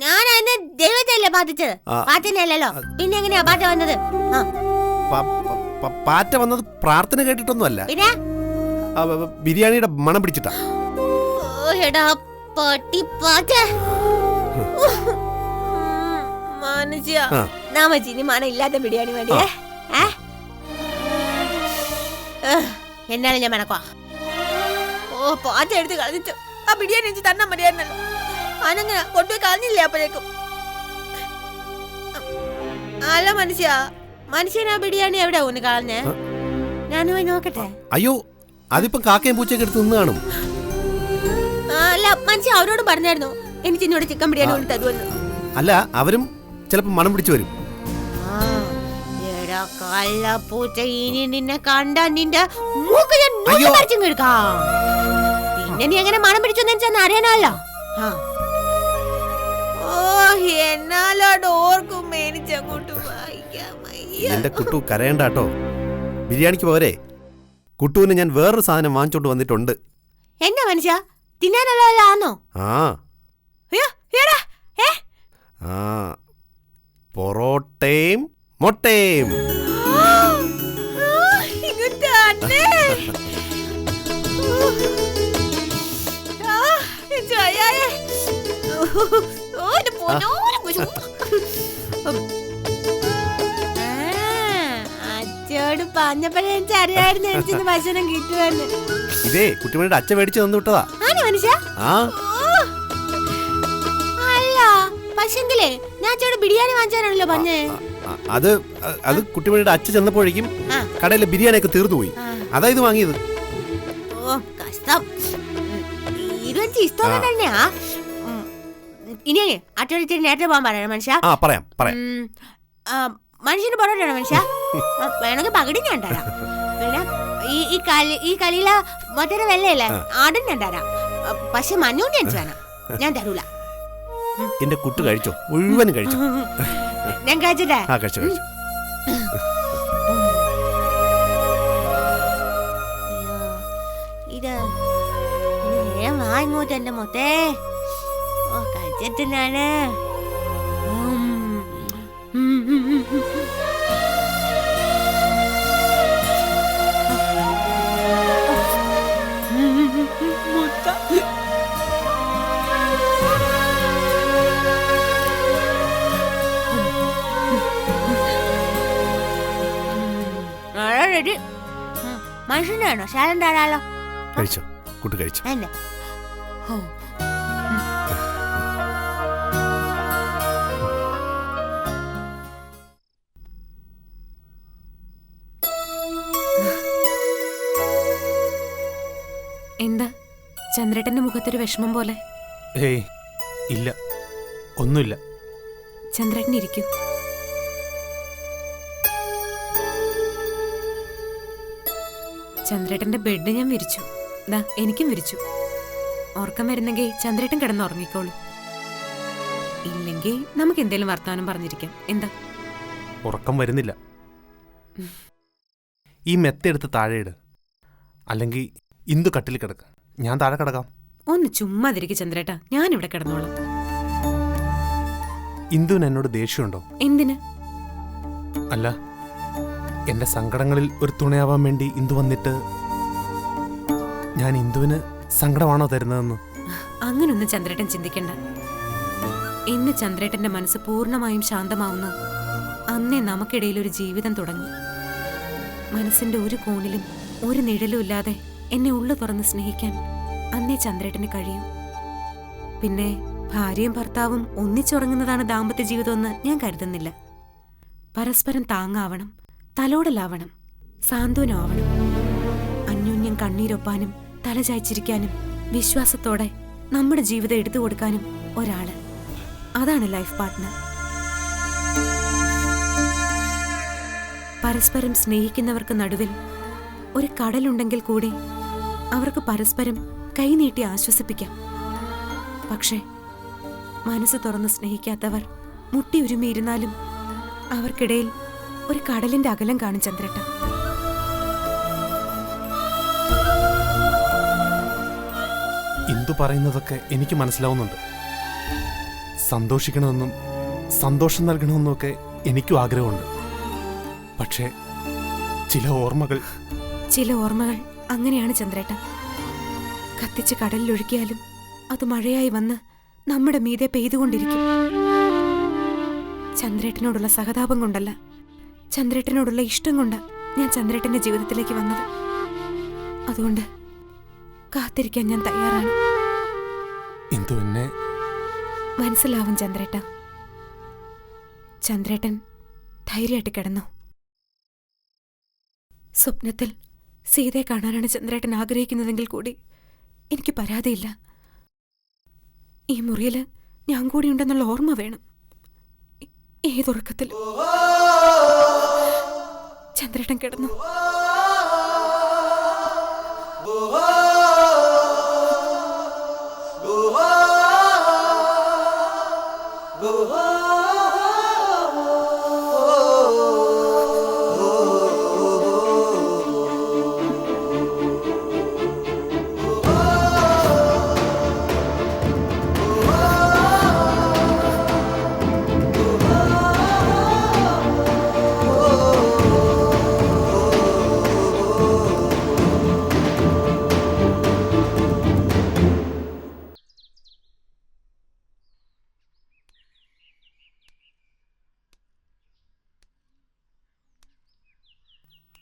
ഞാൻ അതിനെ ദൈവത്തല്ലേ ബാധിച്ചത്, പാറ്റനല്ലോ. പിന്നെ എങ്ങനെയാ പാറ്റ വന്നത്? പാറ്റ വന്നത് പ്രാർത്ഥന കേട്ടിട്ടൊന്നും അല്ല, പിന്നെ ബിരിയാണിയുടെ മണം പിടിച്ചിട്ടാ. മനുഷ്യ നാമച്ചിനി മണം ഇല്ലാത്ത ബിരിയാണി വേണ്ടിയേ. എന്നാലും ഞാൻ മണക്കുവാ. ഓ പാറ്റ എടുത്ത് കളഞ്ഞിട്ട് ആ ബിരിയാണി എനിക്ക് തന്നാ മതിയായിരുന്നല്ലോ. അനങ്ങനെ കൊണ്ടുപോയി കളഞ്ഞില്ലേ അപ്പോഴേക്കും? അല്ല മനുഷ്യനാ ബിരിയാണി എവിടെ ഊന്ന് കളഞ്ഞേ? ഞാനും പോയി നോക്കട്ടെ. അയ്യോ അതിപ്പം കാക്കയും പൂച്ചയൊക്കെ എടുത്ത് നിന്ന് കാണും. അല്ല മനുഷ്യ അവരോട് പറഞ്ഞായിരുന്നു എനിക്ക് ഇന്നോട് ചിക്കൻ ബിരിയാണി കൊണ്ട് തരുമെന്ന്. അല്ല അവരും ചിലപ്പോ മണം പിടിച്ചു വരും. പൂച്ച ഇനി നിന്നെ കണ്ടാ നിന്റെ മൂക്ക് ഞാൻ പറിച്ചും കേൾക്കാം. പിന്നെ നീ എങ്ങനെ മണം പിടിച്ചെന്ന് അറിയാനല്ലോ. എന്നാലോർക്കും മേനിച്ചങ്ങോട്ട് എന്റെ കുട്ടു കരയണ്ടാട്ടോ. ബിരിയാണിക്ക് പോരെ കുട്ടുവിന് ഞാൻ വേറൊരു സാധനം വാങ്ങിച്ചോണ്ട് വന്നിട്ടുണ്ട്. എന്നാ മനുഷ്യ തിന്നാനല്ലോ? ആ പൊറോട്ടയും മുട്ടയും. അച്ഛോട് പറഞ്ഞപ്പോഴേ എനിക്ക് അറിയായിരുന്നു എനിക്കിന്ന് ഭക്ഷണം കിട്ടുമെന്ന്. ഇതേ കുട്ടിമണിയുടെ അച്ഛൻ മേടിച്ചു തന്നു വിട്ടതാ. മനുഷ്യ അല്ല പക്ഷെങ്കിലേ ഞാൻ അച്ഛോട് ബിരിയാണി വാങ്ങിച്ചാണല്ലോ പറഞ്ഞേ. അത് കുട്ടിമണിയുടെ അച്ഛൻ ചെന്നപ്പോഴേക്കും കടയിലെ ബിരിയാണിയൊക്കെ തീർന്നു പോയി, അതാ ഇത് വാങ്ങിയത്. ഓ കഷ്ടം. ഇത് എനിക്ക് ഇഷ്ടം തന്നെയാ. ഇനി അച്ഛനോട് ഇത്തിരി നേരത്തെ പോകാൻ പറയണം മനുഷ്യ. പറയാം. മനുഷ്യന് പൊറോട്ടാണോ മനുഷ്യ? വേണമെങ്കിൽ പകുതി ഞാൻ തരാം. പിന്നെ ഈ കളിയിലെ മറ്റൊരു വെള്ളയില്ലേ ആടും ഞാൻ തരാം. പക്ഷെ മഞ്ഞൂണ്ടി എനിക്ക് വേണം, ഞാൻ തരൂല. എന്റെ കുട്ടു കഴിച്ചോ, മുഴുവനും കഴിച്ചോ? ഞാൻ കഴിച്ചിട്ടേ. കഴിച്ചു. ഇത് വേഗം വാ ഇങ്ങോട്ട് എന്റെ മൊത്തേ. ഓ കഴിച്ചിട്ട് ഞാന് മനുഷ്യനാണോ ശാലം തരാലോ? കഴിച്ചോ കുട്ടു കഴിച്ചോ. എന്താ ചന്ദ്രേട്ടന്റെ മുഖത്തൊരു വിഷമം പോലെ? ഏയ് ഇല്ല, ഒന്നുമില്ല. ചന്ദ്രേട്ടൻ ഇരിക്കൂ. ചന്ദ്രേട്ടന്റെ ബെഡ് ഞാൻ വിരിച്ചു, എനിക്കും വിരിച്ചു. ഉറക്കം വരുന്നെങ്കിൽ ചന്ദ്രേട്ടൻ കിടന്നുറങ്ങിക്കോളൂ, ഇല്ലെങ്കിൽ നമുക്ക് എന്തേലും വർത്തമാനം പറഞ്ഞിരിക്കാം. എന്താ? ഉറക്കം വരുന്നില്ല. ഈ മെത്തെടുത്ത് താഴെയിട്, അല്ലെങ്കിൽ ഇന്ദു കട്ടിൽ കിടക്ക, ഞാൻ താഴെ കിടക്കാം. ഒന്ന് ചുമ്മാതിരിക്കും ചന്ദ്രേട്ടാ, ഞാനിവിടെ കിടന്നോളാം. ഇന്ദുവിന് എന്നോട് ദേഷ്യമുണ്ടോ? എന്തിന്? അല്ല, എന്റെ സങ്കടങ്ങളിൽ ഒരു തുണയാവാൻ വേണ്ടി ഇന്ദു വന്നിട്ട് ഞാൻ ഇന്ദുവിന് സങ്കടമാണോ തരുന്നതെന്ന്? അങ്ങനൊന്നും ചന്ദ്രേട്ടൻ ചിന്തിക്കണ്ട. ഇന്ന് ചന്ദ്രേട്ടന്റെ മനസ്സ് പൂർണ്ണമായും ശാന്തമാവുന്നു അന്നേ നമുക്കിടയിൽ ഒരു ജീവിതം തുടങ്ങി. മനസ്സിന്റെ ഒരു കോണിലും ഒരു നിഴലും ഇല്ലാതെ എന്നെ ഉള്ളു തുറന്ന് സ്നേഹിക്കാൻ അന്നേ ചന്ദ്രേട്ടന് കഴിയും. പിന്നെ ഭാര്യയും ഭർത്താവും ഒന്നിച്ചുറങ്ങുന്നതാണ് ദാമ്പത്യ ജീവിതമെന്ന് ഞാൻ കരുതുന്നില്ല. പരസ്പരം താങ്ങാവണം, തലോടലാവണം, സാന്ത്വനാവണം, അന്യോന്യം കണ്ണീരൊപ്പാനും തലചായ്ച്ചിരിക്കാനും വിശ്വാസത്തോടെ നമ്മുടെ ജീവിതം എടുത്തു കൊടുക്കാനും ഒരാള്. അതാണ് ലൈഫ് പാർട്ട്ണർ. പരസ്പരം സ്നേഹിക്കുന്നവർക്ക് നടുവിൽ ഒരു കടലുണ്ടെങ്കിൽ കൂടി അവർക്ക് പരസ്പരം കൈനീട്ടി ആശ്വസിപ്പിക്കാം. പക്ഷേ മനസ്സ് തുറന്ന് സ്നേഹിക്കാത്തവർ മുട്ടിയുരുമിയിരുന്നാലും അവർക്കിടയിൽ ഒരു കടലിന്റെ അകലം കാണും ചന്ദ്രേട്ട. ഇന്ദു പറയുന്നതൊക്കെ എനിക്ക് മനസ്സിലാവുന്നുണ്ട്. സന്തോഷിക്കണമെന്നും സന്തോഷം നൽകണമെന്നും ഒക്കെ എനിക്കും ആഗ്രഹമുണ്ട്. പക്ഷേ ചില ഓർമ്മകൾ അങ്ങനെയാണ് ചന്ദ്രേട്ട. കത്തിച്ച് കടലിലൊഴുക്കിയാലും അത് മഴയായി വന്ന് നമ്മുടെ മീതെ പെയ്തുകൊണ്ടിരിക്കും. ചന്ദ്രേട്ടനോടുള്ള സഹതാപം കൊണ്ടല്ല, ചന്ദ്രേട്ടനോടുള്ള ഇഷ്ടം കൊണ്ടാ ഞാൻ ചന്ദ്രേട്ടന്റെ ജീവിതത്തിലേക്ക് വന്നത്. അതുകൊണ്ട് കാത്തിരിക്കാൻ ഞാൻ തയ്യാറാണ്. ഇന്ദു എന്നെ മനസ്സിലാവും ചന്ദ്രേട്ട. ചന്ദ്രേട്ടൻ ധൈര്യമായിട്ട് കിടന്നു. സ്വപ്നത്തിൽ സീതയെ കാണാനാണ് ചന്ദ്രേട്ടൻ ആഗ്രഹിക്കുന്നതെങ്കിൽ കൂടി എനിക്ക് പരാതിയില്ല. ഈ മുറിയില് ഞാൻ കൂടി ഉണ്ടെന്നുള്ള ഓർമ്മ വേണം. ഏതുറക്കത്തിൽ ചന്ദ്രേട്ടൻ കിടന്നു.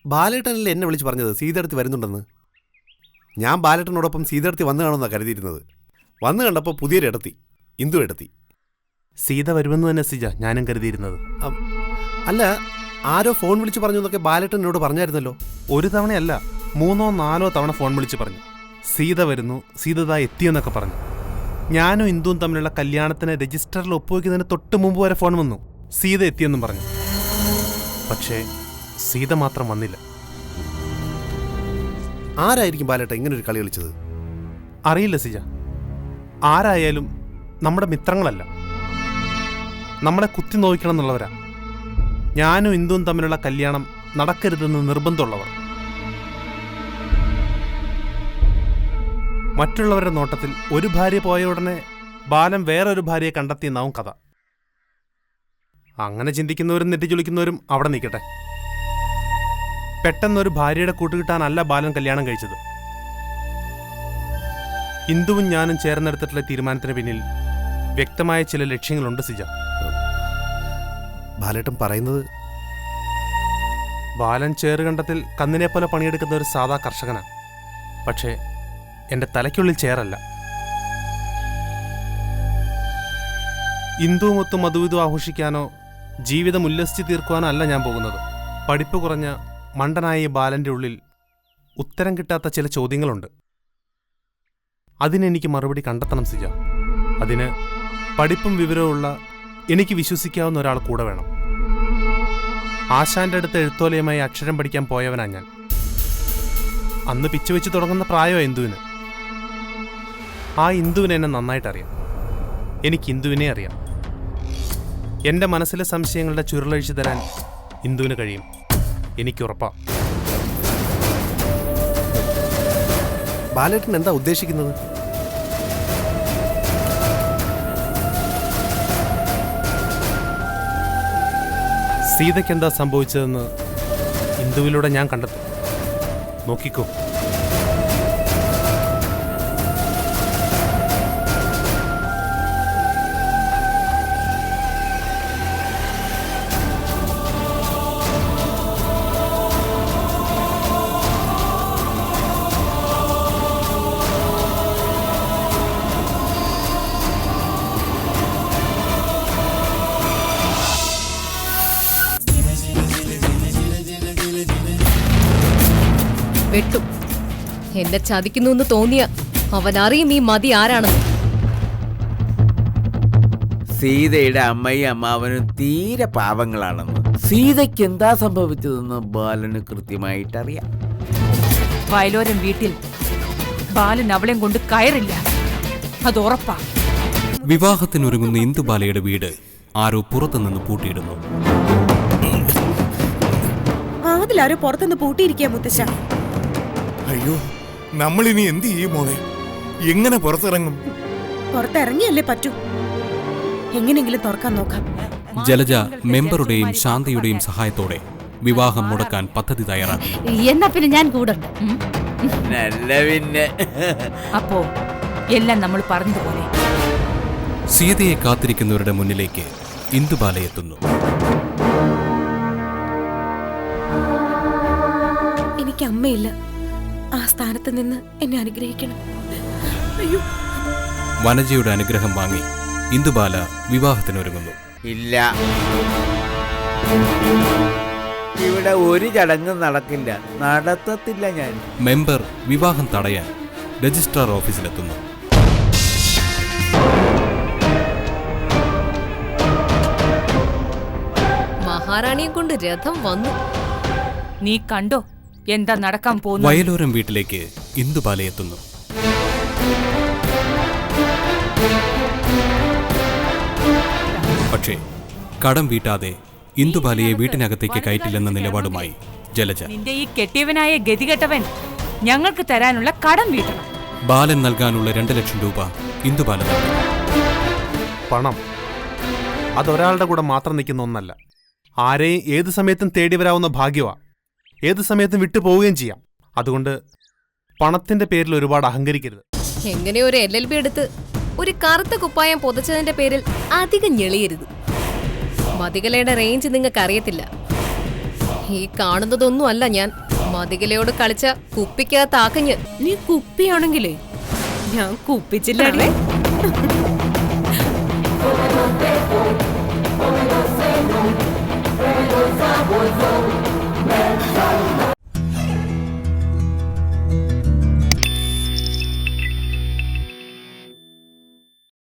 ബാലേട്ടനല്ലേ എന്നെ വിളിച്ച് പറഞ്ഞത് സീതടുത്ത് വരുന്നുണ്ടെന്ന്. ഞാൻ ബാലേട്ടനോടൊപ്പം സീതടുത്ത് വന്നു കാണുമെന്നാണ് കരുതിയിരുന്നത്. വന്നു കണ്ടപ്പോൾ പുതിയൊരു ഇടത്തി, ഇന്ദു ഇടത്തി. സീത വരുമെന്ന് തന്നെ സിജ ഞാനും കരുതിയിരുന്നത്. അല്ല, ആരോ ഫോൺ വിളിച്ച് പറഞ്ഞു എന്നൊക്കെ ബാലേട്ടൻ എന്നോട് പറഞ്ഞായിരുന്നല്ലോ. ഒരു തവണയല്ല, 3-4 തവണ ഫോൺ വിളിച്ച് പറഞ്ഞു സീത വരുന്നു, സീത എത്തിയെന്നൊക്കെ പറഞ്ഞു. ഞാനും ഇന്ദുവും തമ്മിലുള്ള കല്യാണത്തിന് രജിസ്റ്ററിൽ ഒപ്പുവെക്കുന്നതിന് തൊട്ട് മുമ്പ് വരെ ഫോൺ വന്നു, സീത എത്തിയെന്നും പറഞ്ഞു. പക്ഷേ സീത മാത്രം വന്നില്ല. ആരായിരിക്കും ബാലേട്ട ഇങ്ങനൊരു കളി കളിച്ചത്? അറിയില്ല സിജ. ആരായാലും നമ്മുടെ മിത്രങ്ങളല്ല, നമ്മളെ കുത്തി നോക്കണം എന്നുള്ളവരാ. ഞാനും ഇന്ദുവും തമ്മിലുള്ള കല്യാണം നടക്കരുതെന്ന് നിർബന്ധമുള്ളവർ. മറ്റുള്ളവരുടെ നോട്ടത്തിൽ ഒരു ഭാര്യ പോയ ഉടനെ ബാലൻ വേറൊരു ഭാര്യയെ കണ്ടെത്തിയെന്നാവും കഥ. അങ്ങനെ ചിന്തിക്കുന്നവരും നെറ്റിച്ചൊളിക്കുന്നവരും അവിടെ നിൽക്കട്ടെ. പെട്ടെന്നൊരു ഭാര്യയുടെ കൂട്ടുകിട്ടാനല്ല ബാലൻ കല്യാണം കഴിച്ചത്. ഇന്ദുവും ഞാനും ചേർന്നെടുത്തിട്ടുള്ള തീരുമാനത്തിന് പിന്നിൽ വ്യക്തമായ ചില ലക്ഷ്യങ്ങളുണ്ട് സിജ. ബാലേട്ടൻ പറയുന്നത്? ബാലൻ ചേറുകണ്ടത്തിൽ കന്നിനെ പോലെ പണിയെടുക്കുന്ന ഒരു സാധാ കർഷകനാണ്. പക്ഷേ എൻ്റെ തലയ്ക്കുള്ളിൽ ചേറല്ല. ഇന്ദുവുമൊത്ത് മധുവിധു ആഘോഷിക്കാനോ ജീവിതം ഉല്ലസിച്ച് തീർക്കുവാനോ അല്ല ഞാൻ പോകുന്നത്. പഠിപ്പ് കുറഞ്ഞ മണ്ടനായ ഈ ബാലൻ്റെ ഉള്ളിൽ ഉത്തരം കിട്ടാത്ത ചില ചോദ്യങ്ങളുണ്ട്. അതിനെനിക്ക് മറുപടി കണ്ടെത്തണം സിജ. അതിന് പഠിപ്പും വിവരവുമുള്ള എനിക്ക് വിശ്വസിക്കാവുന്ന ഒരാൾ കൂടെ വേണം. ആശാന്റെ അടുത്ത് എഴുത്തോലയുമായി അക്ഷരം പഠിക്കാൻ പോയവനാ ഞാൻ. അന്ന് പിച്ചു വെച്ച് തുടങ്ങുന്ന പ്രായമോ ഇന്ദുവിന്. ആ ഇന്ദുവിനെ എന്നെ നന്നായിട്ടറിയാം. എനിക്ക് ഇന്ദുവിനെ അറിയാം. എൻ്റെ മനസ്സിലെ സംശയങ്ങളുടെ ചുരുളഴിച്ചു തരാൻ ഇന്ദുവിന് കഴിയും, എനിക്കുറപ്പാ. ബാലേട്ടൻ എന്താ ഉദ്ദേശിക്കുന്നത്? സീതയ്ക്ക് എന്താ സംഭവിച്ചതെന്ന് ഇന്ദുവിലൂടെ ഞാൻ കണ്ടെത്തും. നോക്കിക്കോ. വെട്ടും. എന്നെ ചതിക്കുന്നു എന്ന് തോന്നിയ അവൻ അറിയും ഈ മതി ആരാണെന്ന്. സീതയുടെ അമ്മയും അമ്മാവനും തീരെ പാവങ്ങളാണെന്ന്, സീതയ്ക്ക് എന്താ സംഭവിച്ചതെന്ന് ബാലന് കൃത്യമായിട്ടറിയാം. വയലോരം വീട്ടിൽ ബാലൻ അവളെയും കൊണ്ട് കയറില്ല, അത് ഉറപ്പാ. വിവാഹത്തിനൊരുങ്ങുന്ന ഇന്ദുബാലയുടെ വീട് ആരോ പുറത്തുനിന്ന് പൂട്ടിയിടുന്നു. വാതിലാരോ പുറത്തുനിന്ന് പൂട്ടിയിരിക്കുക മുത്തശ്ശ. അയ്യോ, നമ്മളിനി എന്ത് ചെയ്യും മോളെ? എങ്ങനെ പുറത്തിറങ്ങും? പുറത്തിറങ്ങിയല്ലേ പറ്റൂ. എങ്ങനെങ്കിലും തുറക്കാൻ നോക്കാം. ജലജ മെമ്പറുടെയും ശാന്തയുടെയും സഹായത്തോടെ വിവാഹം മുടക്കാൻ പദ്ധതി തയ്യാറാക്കി. എന്നാ പിന്നെ ഞാൻ കൂടെ. നല്ല പിന്നെ അപ്പോ എല്ലാം നമ്മൾ പറഞ്ഞതുപോലെ. സീതയെ കാത്തിരിക്കുന്നവരുടെ മുന്നിലേക്ക് ഇന്ദുബാല എത്തുന്നു. എനിക്ക് അമ്മയില്ല. ആ സ്ഥാനത്ത് നിന്ന് എന്നെ അനുഗ്രഹിക്കണം. അയ്യോ. വനജയുടെ അനുഗ്രഹം വാങ്ങി ഇന്ദുബാല വിവാഹത്തിനൊരുങ്ങുന്നു. ഇല്ല, ഇവിടെ ഒരു ചടങ്ങും നടക്കില്ല, നടത്തത്തില്ല ഞാൻ. മെമ്പർ വിവാഹം തടയാൻ രജിസ്ട്രാർ ഓഫീസിലെത്തുന്നു. മഹാറാണിയെ കൊണ്ട് രഥം വന്നു. നീ കണ്ടോ എന്താ നടക്കാൻ പോകുന്നു? വയലോരം വീട്ടിലേക്ക് ഇന്ദുബാല എത്തുന്നു. പക്ഷേ കടം വീട്ടാതെ ഇന്ദുബാലയെ വീട്ടിനകത്തേക്ക് കയറ്റില്ലെന്ന നിലപാടുമായി ജലജ. നിന്റെ ഈ കെട്ടിയവനായ ഗതികെട്ടവൻ ഞങ്ങൾക്ക് തരാനുള്ള കടം വീട്ടണം. ബാലൻ നൽകാനുള്ള 2 ലക്ഷം രൂപ ഇന്ദുബാല നൽകി. പണം അതൊരാളുടെ കൂടെ മാത്രം നിൽക്കുന്ന ഒന്നല്ല. ആരെയും ഏത് സമയത്തും തേടി വരാവുന്ന ഭാഗ്യമാ. ഏത് സമയത്തും വിട്ടുപോവുകയും ചെയ്യാം. അതുകൊണ്ട് പണത്തിന്റെ പേരിൽ ഒരുപാട് അഹങ്കരിക്കരുത്. എങ്ങനെ ഒരു LLB എടുത്ത് ഒരു കറുത്ത കുപ്പായം പൊതച്ചതിന്റെ പേരിൽ അധികം ഞെളിയരുത്. മതികലയുടെ റേഞ്ച് നിങ്ങൾക്ക് അറിയത്തില്ല. ഈ കാണുന്നതൊന്നും അല്ല ഞാൻ. മതികലയോട് കളിച്ച കുപ്പിക്കകത്താക്കഞ്ഞ്. നീ കുപ്പിയാണെങ്കിലേ ഞാൻ കുപ്പിച്ചില്ലേ.